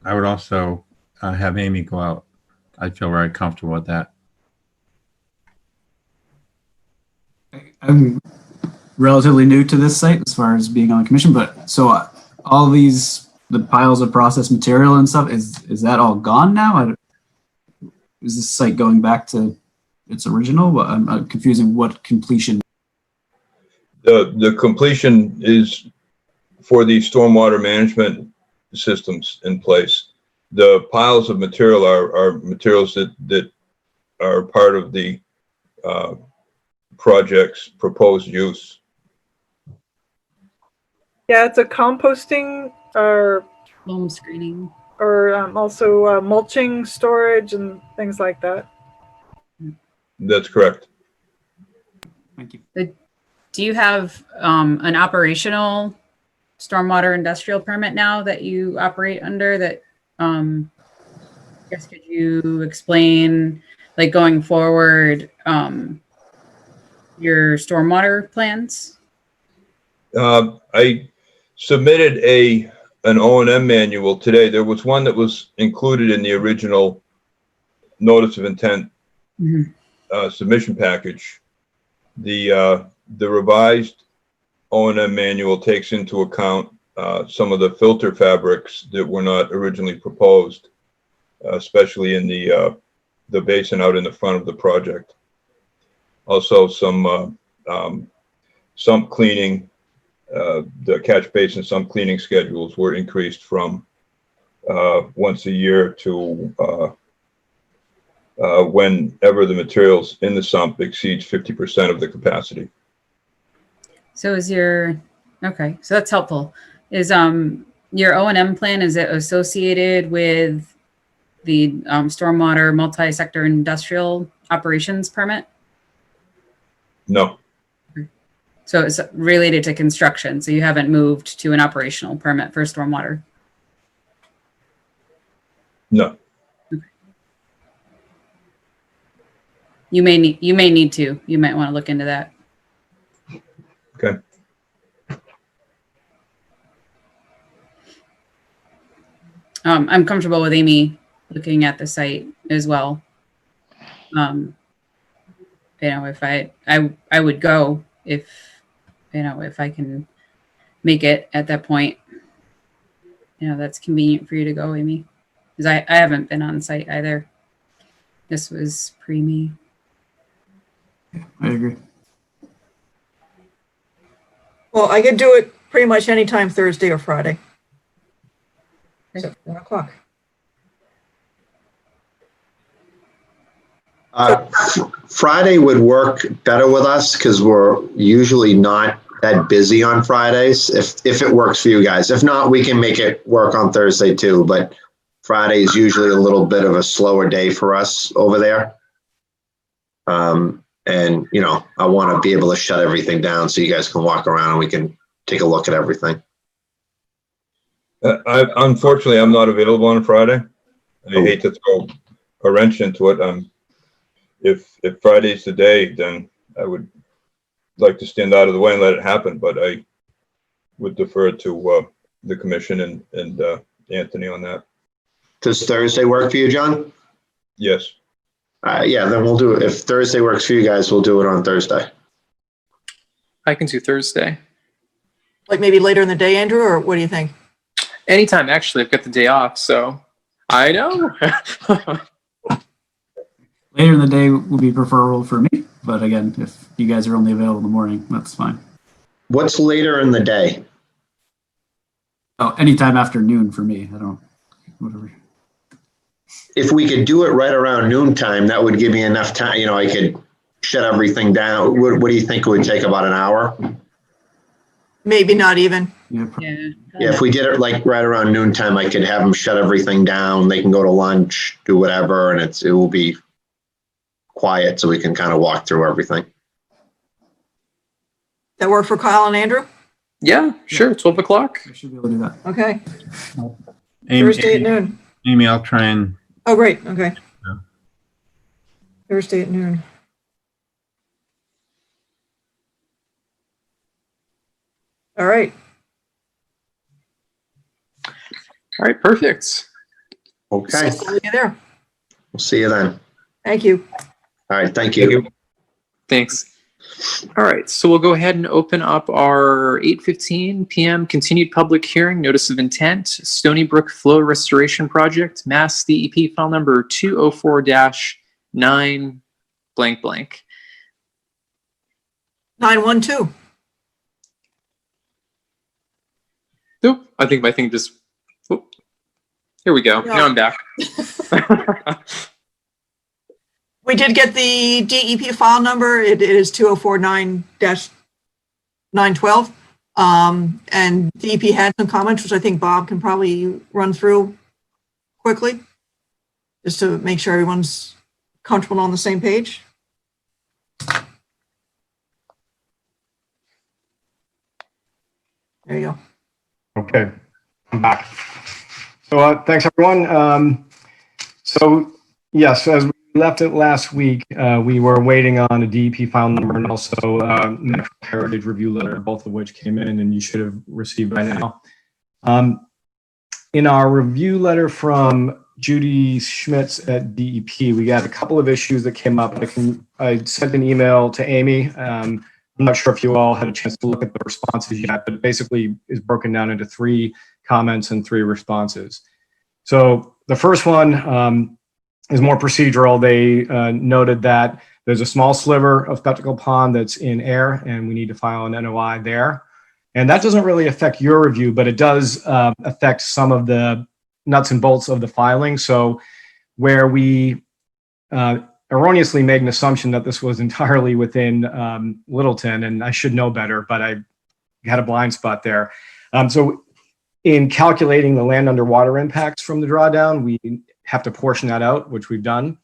would also have Amy go out. I feel very comfortable with that. I'm relatively new to this site as far as being on the commission, but so all these, the piles of processed material and stuff, is that all gone now? Is this site going back to its original? I'm confusing what completion. The completion is for the stormwater management systems in place. The piles of material are materials that are part of the project's proposed use. Yeah, it's a composting or Loam screening. also mulching storage and things like that. That's correct. Thank you. Do you have an operational stormwater industrial permit now that you operate under that? I guess could you explain, like going forward, your stormwater plans? I submitted an O&M manual today. There was one that was included in the original notice of intent submission package. The revised O&M manual takes into account some of the filter fabrics that were not originally proposed, especially in the basin out in the front of the project. Also, some sump cleaning, the catch basin sump cleaning schedules were increased from once a year to whenever the materials in the sump exceeds 50% of the capacity. So okay, so that's helpful. Is your O&M plan, is it associated with the stormwater multi-sector industrial operations permit? No. So it's related to construction. So you haven't moved to an operational permit for stormwater? No. Okay. You may need to. You might want to look into that. Okay. I'm comfortable with Amy looking at the site as well. If I would go if I can make it at that point. That's convenient for you to go, Amy, because I haven't been on site either. This was pre-me. I agree. Well, I could do it pretty much anytime Thursday or Friday. Okay. Except 1 o'clock. Friday would work better with us because we're usually not that busy on Fridays, if it works for you guys. If not, we can make it work on Thursday too, but Friday is usually a little bit of a slower day for us over there. And, you know, I want to be able to shut everything down so you guys can walk around and we can take a look at everything. Unfortunately, I'm not available on Friday. I hate to throw a wrench into it. If Friday's the day, then I would like to stand out of the way and let it happen, but I would defer to the commission and Anthony on that. Does Thursday work for you, John? Yes. Yeah, then we'll do it. If Thursday works for you guys, we'll do it on Thursday. I can do Thursday. Like maybe later in the day, Andrew, or what do you think? Anytime, actually. I've got the day off, so I know. Later in the day would be preferable for me, but again, if you guys are only available in the morning, that's fine. What's later in the day? Oh, anytime after noon for me. I don't, whatever. If we could do it right around noontime, that would give me enough time. You know, I could shut everything down. What do you think it would take? About an hour? Maybe not even. Yeah. Yeah, if we did it like right around noontime, I could have them shut everything down. They can go to lunch, do whatever, and it will be quiet so we can kind of walk through everything. That work for Kyle and Andrew? Yeah, sure. 12 o'clock. I should be able to do that. Okay. Amy, Thursday at noon. Amy, I'll try and, Oh, great. Okay. Yeah. Thursday at noon. All right. All right, perfect. Okay, See you there. we'll see you then. Thank you. All right, thank you. Thanks. All right, so we'll go ahead and open up our 8:15 p.m. continued public hearing, notice of intent, Stony Brook Flow Restoration Project, Mass DEP file number 204-9 blank blank. 912. Nope, I think my thing just, whoop. Here we go. Yeah. Now I'm back. We did get the DEP file number. It is 2049-912. And DEP had some comments, which I think Bob can probably run through quickly, just to make sure everyone's comfortable on the same page. There you go. Okay, I'm back. So thanks, everyone. So yes, as we left it last week, we were waiting on a DEP file number and also Natural Heritage Review letter, both of which came in and you should have received by now. In our review letter from Judy Schmitz at DEP, we got a couple of issues that came up. I sent an email to Amy. I'm not sure if you all had a chance to look at the responses yet, but it basically is broken down into 3 comments and 3 responses. So the first one is more procedural. They noted that there's a small sliver of Spectacle Pond that's in air and we need to file an NOI there. And that doesn't really affect your review, but it does affect some of the nuts and bolts of the filing. So where we erroneously made an assumption that this was entirely within Littleton, and I should know better, but I had a blind spot there. So in calculating the land underwater impacts from the drawdown, we have to portion that out, which we've done.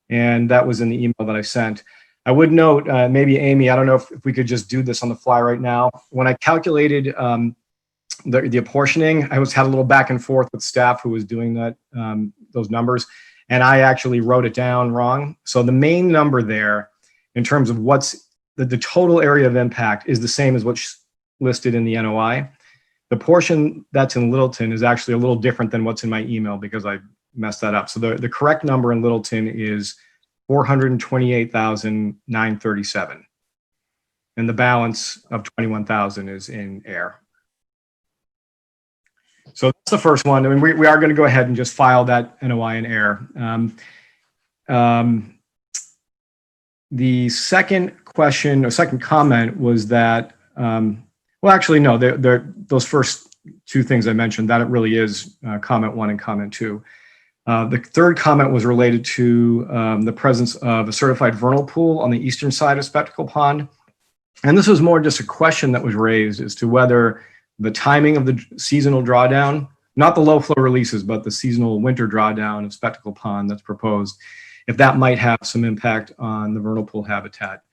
And that was in the email that I sent. I would note, maybe Amy, I don't know if we could just do this on the fly right now. When I calculated the apportioning, I had a little back and forth with staff who was doing that, those numbers, and I actually wrote it down wrong. So the main number there, in terms of what's the total area of impact, is the same as what's listed in the NOI. The portion that's in Littleton is actually a little different than what's in my email because I messed that up. So the correct number in Littleton is 428,937. And the balance of 21,000 is in air. So that's the first one. I mean, we are going to go ahead and just file that NOI in air. The second question or second comment was that, well, actually, no, those first 2 things I mentioned, that it really is comment 1 and comment 2. The third comment was related to the presence of a certified vernal pool on the eastern side of Spectacle Pond. And this was more just a question that was raised as to whether the timing of the seasonal drawdown, not the low flow releases, but the seasonal winter drawdown of Spectacle Pond that's proposed, if that might have some impact on the vernal pool habitat.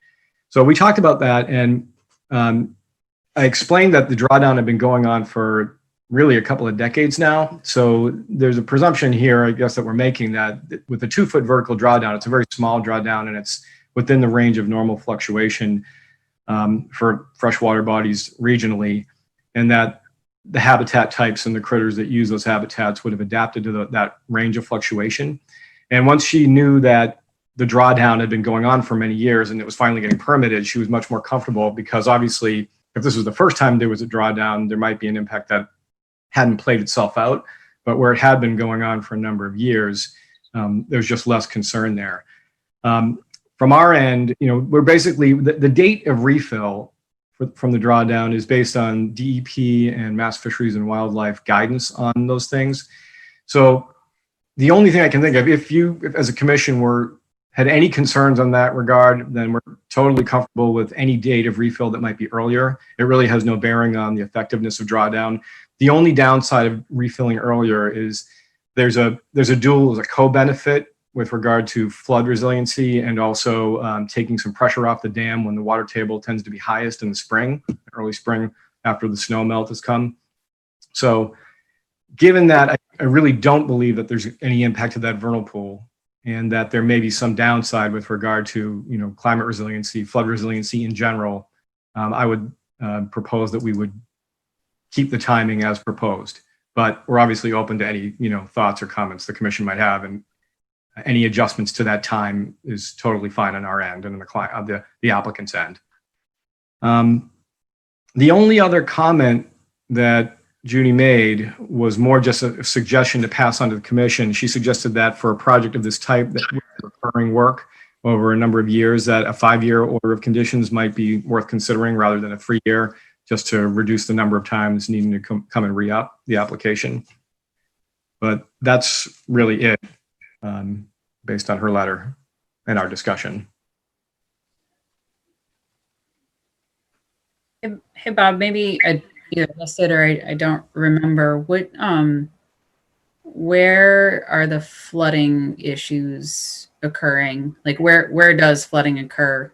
So we talked about that, and I explained that the drawdown had been going on for really a couple of decades now. So there's a presumption here, I guess, that we're making that with a 2-foot vertical drawdown, it's a very small drawdown and it's within the range of normal fluctuation for freshwater bodies regionally, and that the habitat types and the critters that use those habitats would have adapted to that range of fluctuation. And once she knew that the drawdown had been going on for many years and it was finally getting permitted, she was much more comfortable, because obviously if this was the first time there was a drawdown, there might be an impact that hadn't played itself out. But where it had been going on for a number of years, there's just less concern there. From our end, we're basically, the date of refill from the drawdown is based on DEP and Mass Fisheries and Wildlife guidance on those things. So the only thing I can think of, if you, as a commission, had any concerns on that regard, then we're totally comfortable with any date of refill that might be earlier. It really has no bearing on the effectiveness of drawdown. The only downside of refilling earlier is there's a co-benefit with regard to flood resiliency, and also taking some pressure off the dam when the water table tends to be highest in the spring, early spring, after the snow melt has come. So given that, I really don't believe that there's any impact to that vernal pool, and that there may be some downside with regard to climate resiliency, flood resiliency in general. I would propose that we would keep the timing as proposed, but we're obviously open to any thoughts or comments the commission might have, and any adjustments to that time is totally fine on our end and on the applicant's end. The only other comment that Judy made was more just a suggestion to pass on to the commission. She suggested that for a project of this type, that recurring work over a number of years, that a 5-year order of conditions might be worth considering rather than a 3-year, just to reduce the number of times needing to come and re-up the application. But that's really it, based on her letter and our discussion. Hey, Bob, maybe either missed it or I don't remember. Where are the flooding issues occurring? Like where does flooding occur?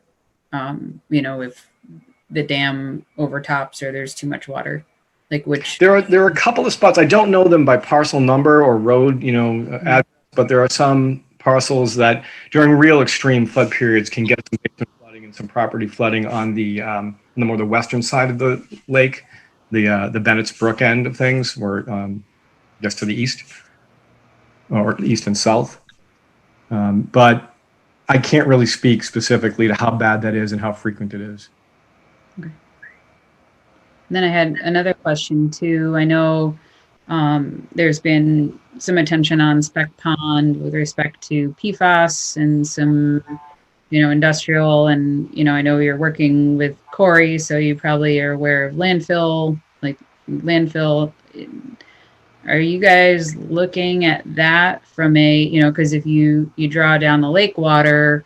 If the dam overtops or there's too much water, like which? There are a couple of spots. I don't know them by parcel number or road, address, but there are some parcels that during real extreme flood periods can get some flooding and some property flooding on the more the western side of the lake, the Bennett's Brook end of things, or just to the east, or east and south. But I can't really speak specifically to how bad that is and how frequent it is. Okay. Then I had another question too. I know there's been some attention on Spec Pond with respect to PFAS and some, industrial, and, I know you're working with Corey, so you probably are aware of landfill. Are you guys looking at that from a, because if you draw down the lake water,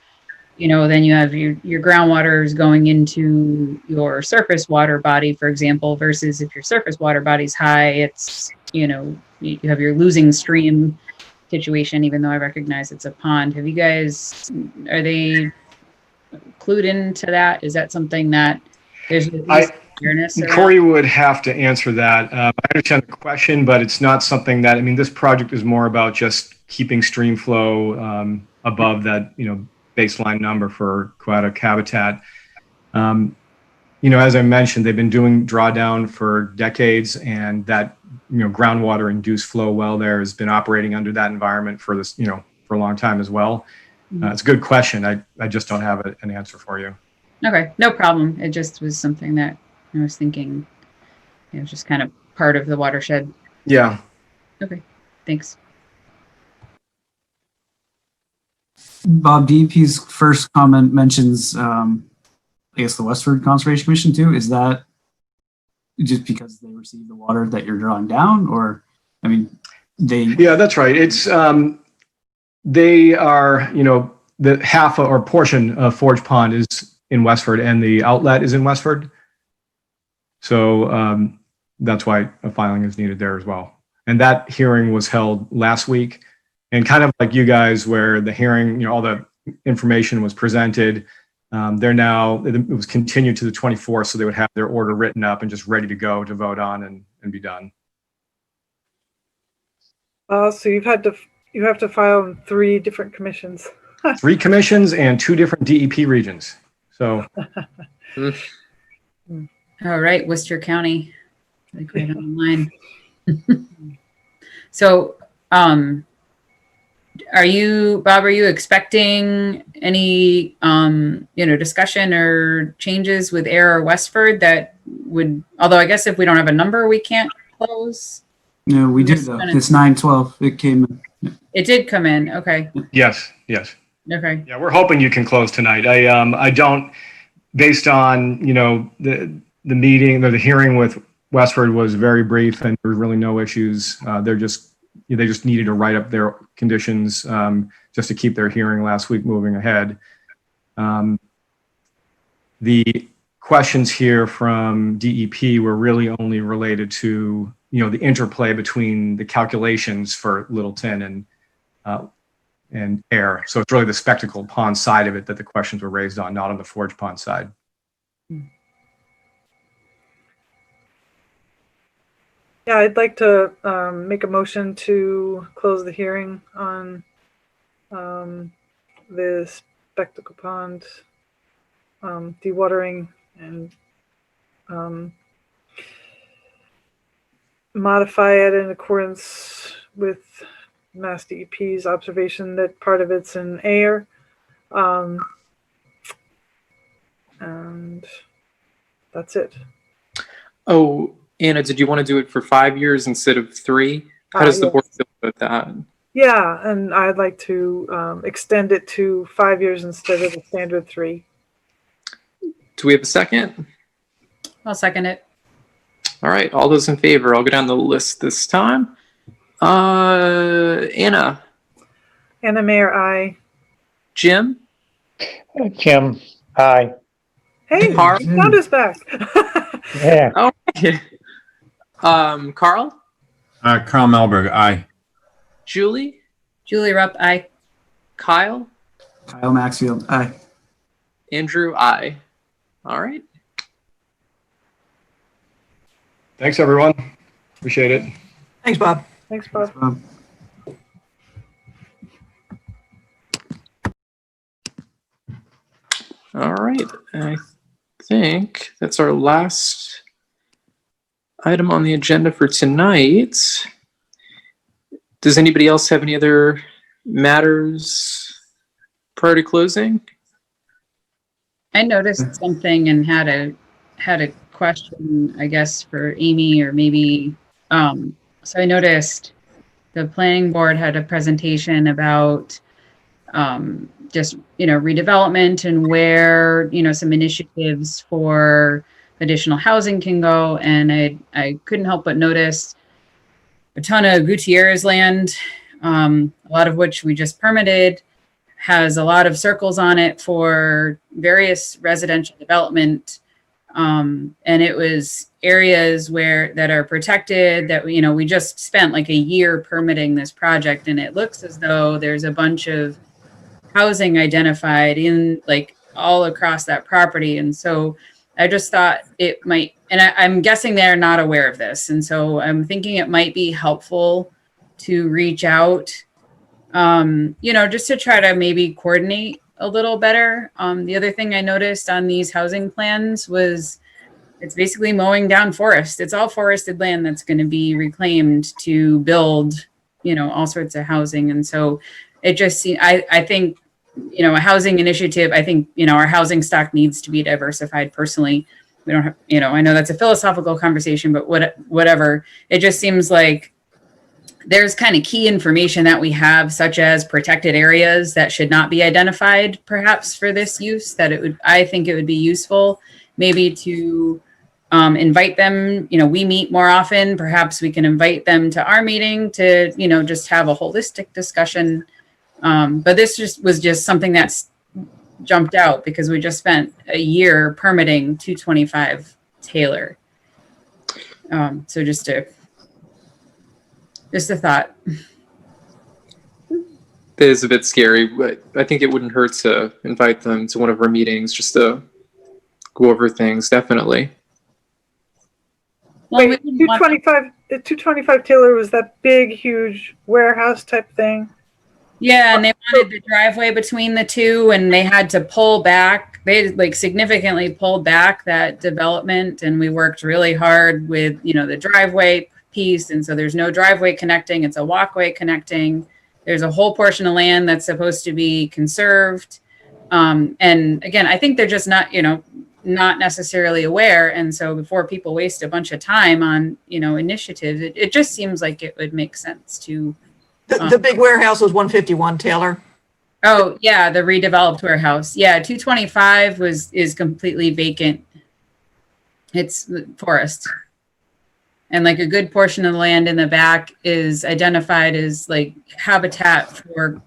then you have your groundwater is going into your surface water body, for example, versus if your surface water body's high, it's, you have your losing stream situation, even though I recognize it's a pond. Have you guys, are they clued into that? Is that something that there's awareness around? Corey would have to answer that. I understand the question, but it's not something that, this project is more about just keeping stream flow above that, baseline number for aquatic habitat. As I mentioned, they've been doing drawdown for decades, and that, groundwater induced flow well there has been operating under that environment for this, for a long time as well. It's a good question. I just don't have an answer for you. Okay, no problem. It just was something that I was thinking, it was just kind of part of the watershed. Yeah. Okay, thanks. Bob, DEP's first comment mentions, I guess, the Westford Conservation Commission too. Is that just because they receive the water that you're drawing down, or, Yeah, that's right. It's they are, the half or portion of Forge Pond is in Westford and the outlet is in Westford. So that's why a filing is needed there as well. And that hearing was held last week, and kind of like you guys, where the hearing, all the information was presented. It was continued to the 24th, so they would have their order written up and just ready to go to vote on and be done. So you have to file in 3 different commissions. 3 commissions and 2 different DEP regions. So. All right, Worcester County, like right online. So, are you, Bob, are you expecting any, discussion or changes with Air or Westford that would, although I guess if we don't have a number, we can't close? No, we do though. It's 9/12. It came in. It did come in. Okay. Yes. Okay. Yeah, we're hoping you can close tonight. I don't, based on, the meeting or the hearing with Westford was very brief and there were really no issues. They just needed to write up their conditions just to keep their hearing last week moving ahead. The questions here from DEP were really only related to, the interplay between the calculations for Littleton and Air. So it's really the Spectacle Pond side of it that the questions were raised on, not on the Forge Pond side. Yeah, I'd like to make a motion to close the hearing on the Spectacle Pond dewatering and modify it in accordance with Mass DEP's observation that part of it's in air. And that's it. Oh, Anna, did you want to do it for 5 years instead of 3? How does the board feel about that? Yeah, and I'd like to extend it to 5 years instead of the standard 3. Do we have a second? I'll second it. All right, all those in favor, I'll go down the list this time. Anna. Anna Mayer, aye. Jim? Jim, aye. Hey, Carl? you found us back. Yeah. Oh, okay. Carl? Carl Melberg, aye. Julie? Julie Rupp, aye. Kyle? Kyle Maxfield, aye. Andrew, aye. All right. Thanks, everyone. Appreciate it. Thanks, Bob. Thanks, Bob. All right. I think that's our last item on the agenda for tonight. Does anybody else have any other matters prior to closing? I noticed something and had a question, I guess, for Amy or maybe. So I noticed the planning board had a presentation about just redevelopment and where some initiatives for additional housing can go, and I couldn't help but notice a ton of Gutierrez land, a lot of which we just permitted, has a lot of circles on it for various residential development. And it was areas that are protected that, we just spent like a year permitting this project, and it looks as though there's a bunch of housing identified in like all across that property. And so I just thought it might, and I'm guessing they're not aware of this. And so I'm thinking it might be helpful to reach out, just to try to maybe coordinate a little better. The other thing I noticed on these housing plans was it's basically mowing down forest. It's all forested land that's going to be reclaimed to build, all sorts of housing. And so it just seems, I think, a housing initiative, I think, our housing stock needs to be diversified personally. We don't have, I know that's a philosophical conversation, but whatever. It just seems like there's kind of key information that we have, such as protected areas that should not be identified, perhaps for this use, I think it would be useful maybe to invite them. We meet more often. Perhaps we can invite them to our meeting to, just have a holistic discussion But this was just something that's jumped out because we just spent a year permitting 225 Taylor. So just a thought. It is a bit scary, but I think it wouldn't hurt to invite them to one of our meetings just to go over things, definitely. Well, we Wait, didn't want them- 225 Taylor was that big, huge warehouse type thing? Yeah, and they wanted the driveway between the two, and they had to pull back. They like significantly pulled back that development, and we worked really hard with, you know, the driveway piece. And so there's no driveway connecting; it's a walkway connecting. There's a whole portion of land that's supposed to be conserved. And again, I think they're just not, you know, not necessarily aware. And so before people waste a bunch of time on, you know, initiatives, it just seems like it would make sense to. The big warehouse was 151 Taylor. Oh yeah, the redeveloped warehouse. Yeah, 225 is completely vacant. It's forest. And like a good portion of the land in the back is identified as like habitat for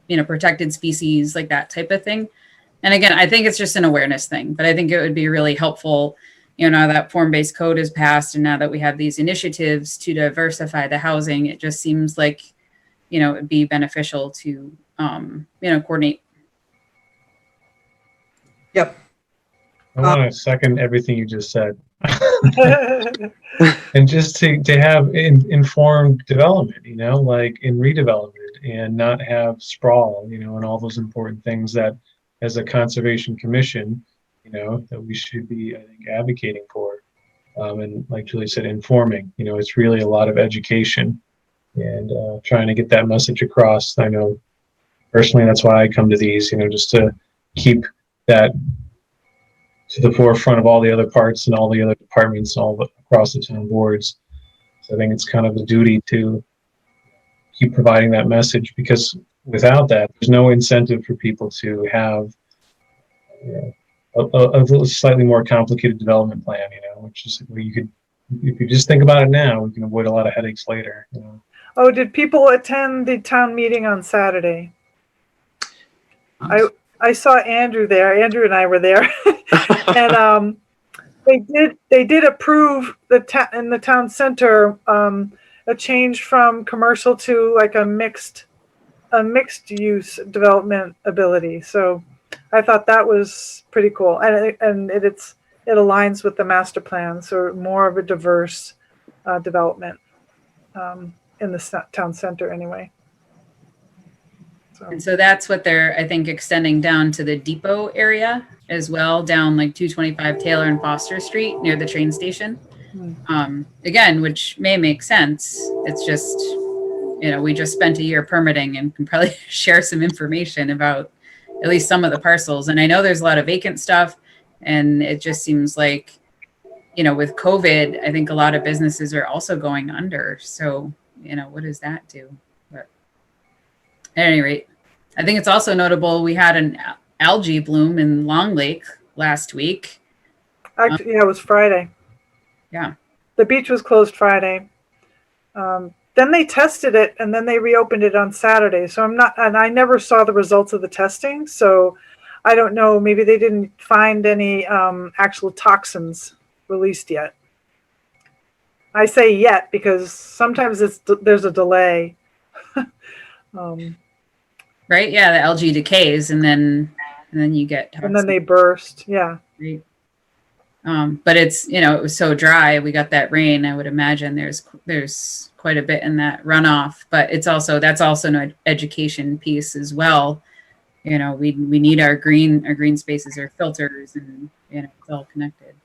you know, protected species, like that type of thing. And again, I think it's just an awareness thing, but I think it would be really helpful, you know, now that form-based code is passed and now that we have these initiatives to diversify the housing, it just seems like, you know, it'd be beneficial to, you know, coordinate. Yep. I want to second everything you just said. And just to have informed development, you know, like in redevelopment and not have sprawl, you know, and all those important things that as a conservation commission, you know, that we should be, I think, advocating for. And like Julie said, informing, you know, it's really a lot of education and trying to get that message across. I know personally, that's why I come to these, you know, just to keep that to the forefront of all the other parts and all the other departments and all across the town boards. So I think it's kind of a duty to keep providing that message, because without that, there's no incentive for people to have, you know, a slightly more complicated development plan, you know, which is where you could, if you just think about it now, we can avoid a lot of headaches later, you know. Oh, did people attend the town meeting on Saturday? I saw Andrew there. Andrew and I were there. And they did approve in the town center a change from commercial to like a mixed use development ability. So I thought that was pretty cool, and it aligns with the master plan. So more of a diverse development in the town center anyway. And so that's what they're, I think, extending down to the depot area as well, down like 225 Taylor and Foster Street near the train station. Again, which may make sense. It's just, you know, we just spent a year permitting and can probably share some information about at least some of the parcels. And I know there's a lot of vacant stuff, and it just seems like, you know, with COVID, I think a lot of businesses are also going under. So, you know, what does that do? But at any rate, I think it's also notable we had an algae bloom in Long Lake last week. Actually, yeah, it was Friday. Yeah. The beach was closed Friday. Then they tested it and then they reopened it on Saturday. So I never saw the results of the testing. So I don't know, maybe they didn't find any actual toxins released yet. I say yet because sometimes there's a delay. Right? Yeah, the algae decays and then you get toxins. And then they burst. Yeah. Right. But it's, you know, it was so dry. We got that rain. I would imagine there's quite a bit in that runoff, but that's also an education piece as well. You know, we need our green spaces, our filters, and, you know, it's all connected.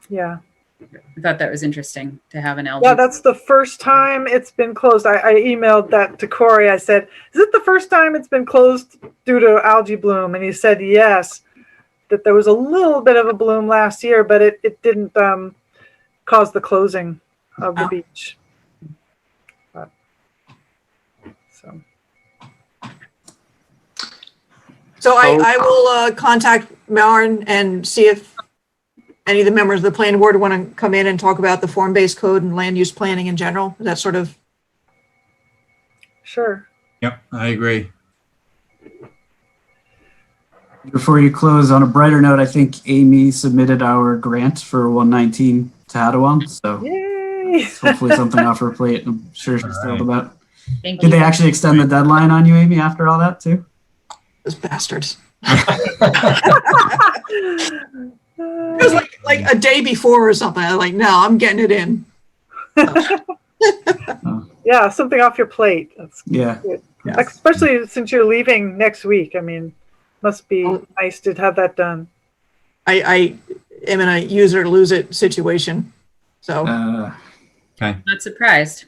Yeah. I thought that was interesting to have an algae. Yeah, that's the first time it's been closed. I emailed that to Corey. I said, is it the first time it's been closed due to algae bloom? And he said, yes, that there was a little bit of a bloom last year, but it didn't cause the closing of the beach. So I will contact Maren and see if any of the members of the planning board want to come in and talk about the form-based code and land use planning in general. Is that sort of? Sure. Yep, I agree. Before you close, on a brighter note, I think Amy submitted our grant for 119 Tattawan, so Yay! it's hopefully something off her plate. I'm sure she's thrilled about. Thank Did you. they actually extend the deadline on you, Amy, after all that too? Those bastards. It was like a day before or something. I'm like, no, I'm getting it in. Yeah, something off your plate. That's Yeah. good. Yeah. Especially since you're leaving next week. I mean, must be Oh. nice to have that done. I am in a use it or lose it situation. So Okay. Not surprised.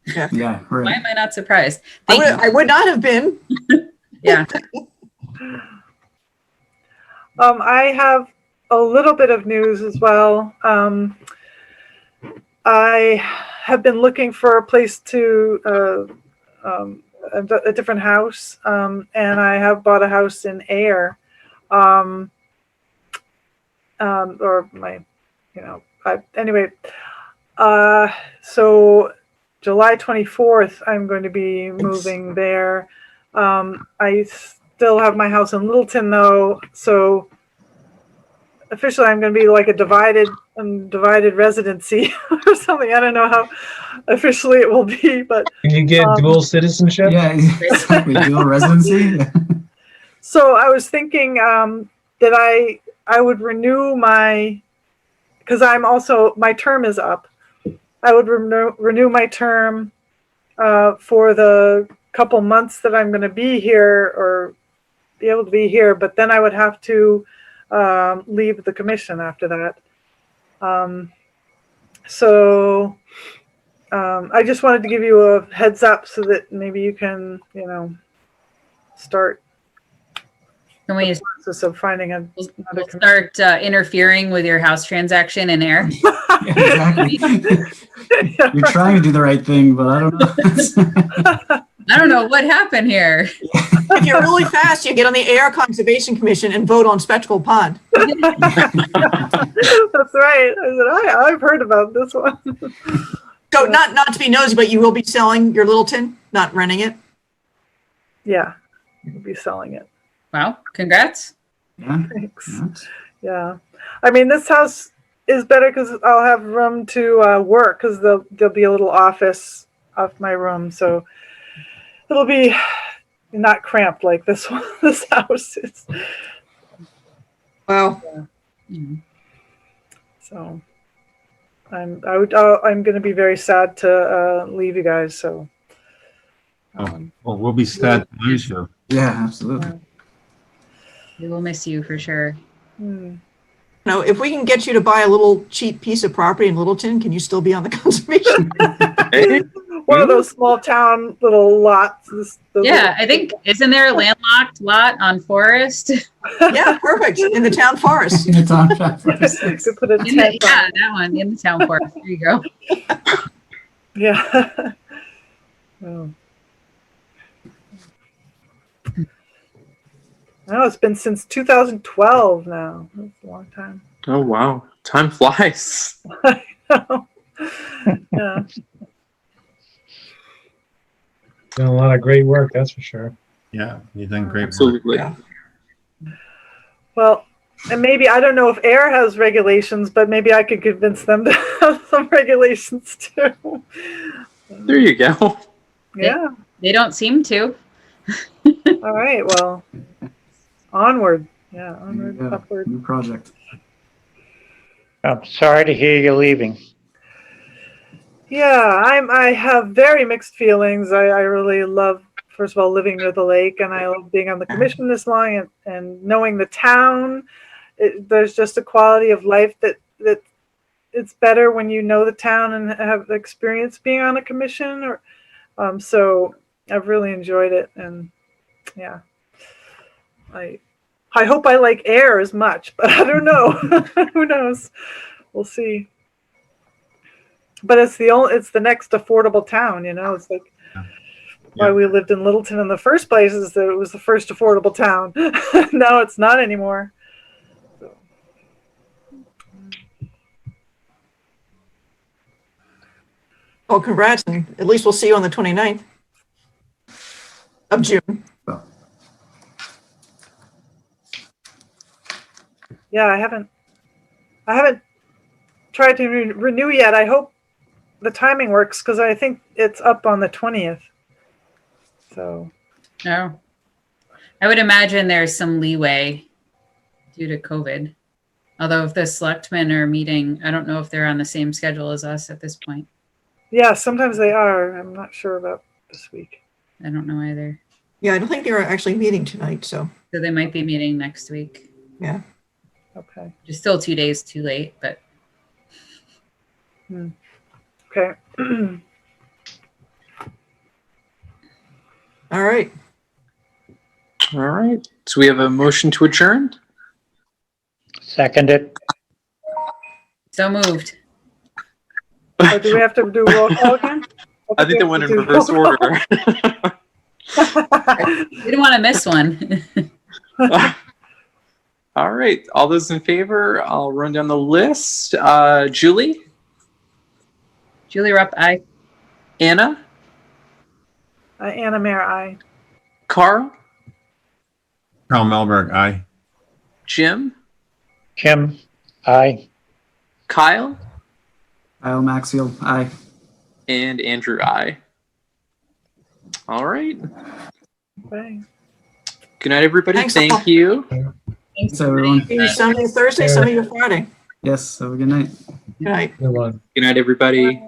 Yeah, Why right. am I not surprised? I Thank would, I would not have been. Yeah. I have a little bit of news as well. I have been looking for a place to a different house, and I have bought a house in Air, or my, anyway. So July 24th, I'm going to be moving there. I still have my house in Littleton though, so officially I'm going to be like a divided residency or something. I don't know how officially it will be, but Can you get dual citizenship? Yeah, exactly. Dual residency. so I was thinking that I would renew because I'm also, my term is up. I would renew my term for the couple months that I'm going to be here or be able to be here, but then I would have to leave the commission after that. So I just wanted to give you a heads up so that maybe you can, start Can we the process of finding another we'll commission. start interfering with your house transaction in Air? Exactly. Yeah, You're trying to do the right thing, but I don't know. I don't know what happened here. If you're really fast, you get on the Air Conservation Commission and vote on Spectacle Pond. That's right. I said, I've heard about this one. So not to be nosy, but you will be selling your Littleton, not renting it. Yeah, we'll be selling it. Wow, congrats. Yeah. Thanks. Yeah. Yeah. I mean, this house is better because I'll have room to work because there'll be a little office off my room. So it'll be not cramped like this one, this house is. Wow. Mhm. So I'm going to be very sad to leave you guys. So Well, we'll be sad to lose you. Yeah, absolutely. We will miss you for sure. If we can get you to buy a little cheap piece of property in Littleton, can you still be on the conservation? one of those small town little lots. Yeah, I think, isn't there a landlocked lot on Forest? Yeah, perfect. In the town forest. In the town forest. To put a Yeah, tent on. that one in the town forest. There you go. Yeah. Oh. No, it's been since 2012 now. That's a long time. Oh, wow. Time flies. Yeah. Done a lot of great work, that's for sure. Yeah, you've done great work. Absolutely. Yeah. Well, and maybe, I don't know if Air has regulations, but maybe I could convince them to have some regulations too. There you go. Yeah. They don't seem to. All right. Well, onward. Yeah. Onward, Yeah, upward. new project. I'm sorry to hear you're leaving. Yeah, I have very mixed feelings. I really love, first of all, living near the lake, and I love being on the commission this long and knowing the town. There's just a quality of life that it's better when you know the town and have experience being on a commission. So I've really enjoyed it, and yeah, I hope I like Air as much, but I don't know. Who knows? We'll see. But it's the next affordable town, It's like why we lived in Littleton in the first place is that it was the first affordable town. Now it's not anymore. So. Well, congrats, and at least we'll see you on the 29th. Of June. Yeah, I haven't tried to renew yet. I hope the timing works because I think it's up on the 20th. So, No. I would imagine there's some leeway due to COVID. Although if the selectmen are meeting, I don't know if they're on the same schedule as us at this point. yeah, sometimes they are. I'm not sure about this week. I don't know either. Yeah, I don't think they were actually meeting tonight, so. So they might be meeting next week. Yeah. Okay. Just still 2 days too late, but Okay. All right. All right. So we have a motion to adjourn. Seconded. so moved. So do we have to do roll call again? I think they went in reverse order. We didn't want to miss one. All right. All those in favor, I'll run down the list. Julie, Julie Rupp, aye. Anna, Anna Mayer, aye. Carl, Carl Melberg, aye. Jim, Jim, aye. Kyle, Kyle Maxfield, aye. and Andrew, I. All right. Bye. Good night, everybody. Thanks, Thank all. you. Thanks, everyone. See you Sunday, Thursday, some of you Friday. Yes, have a good night. Good night. Good one. Good night, everybody.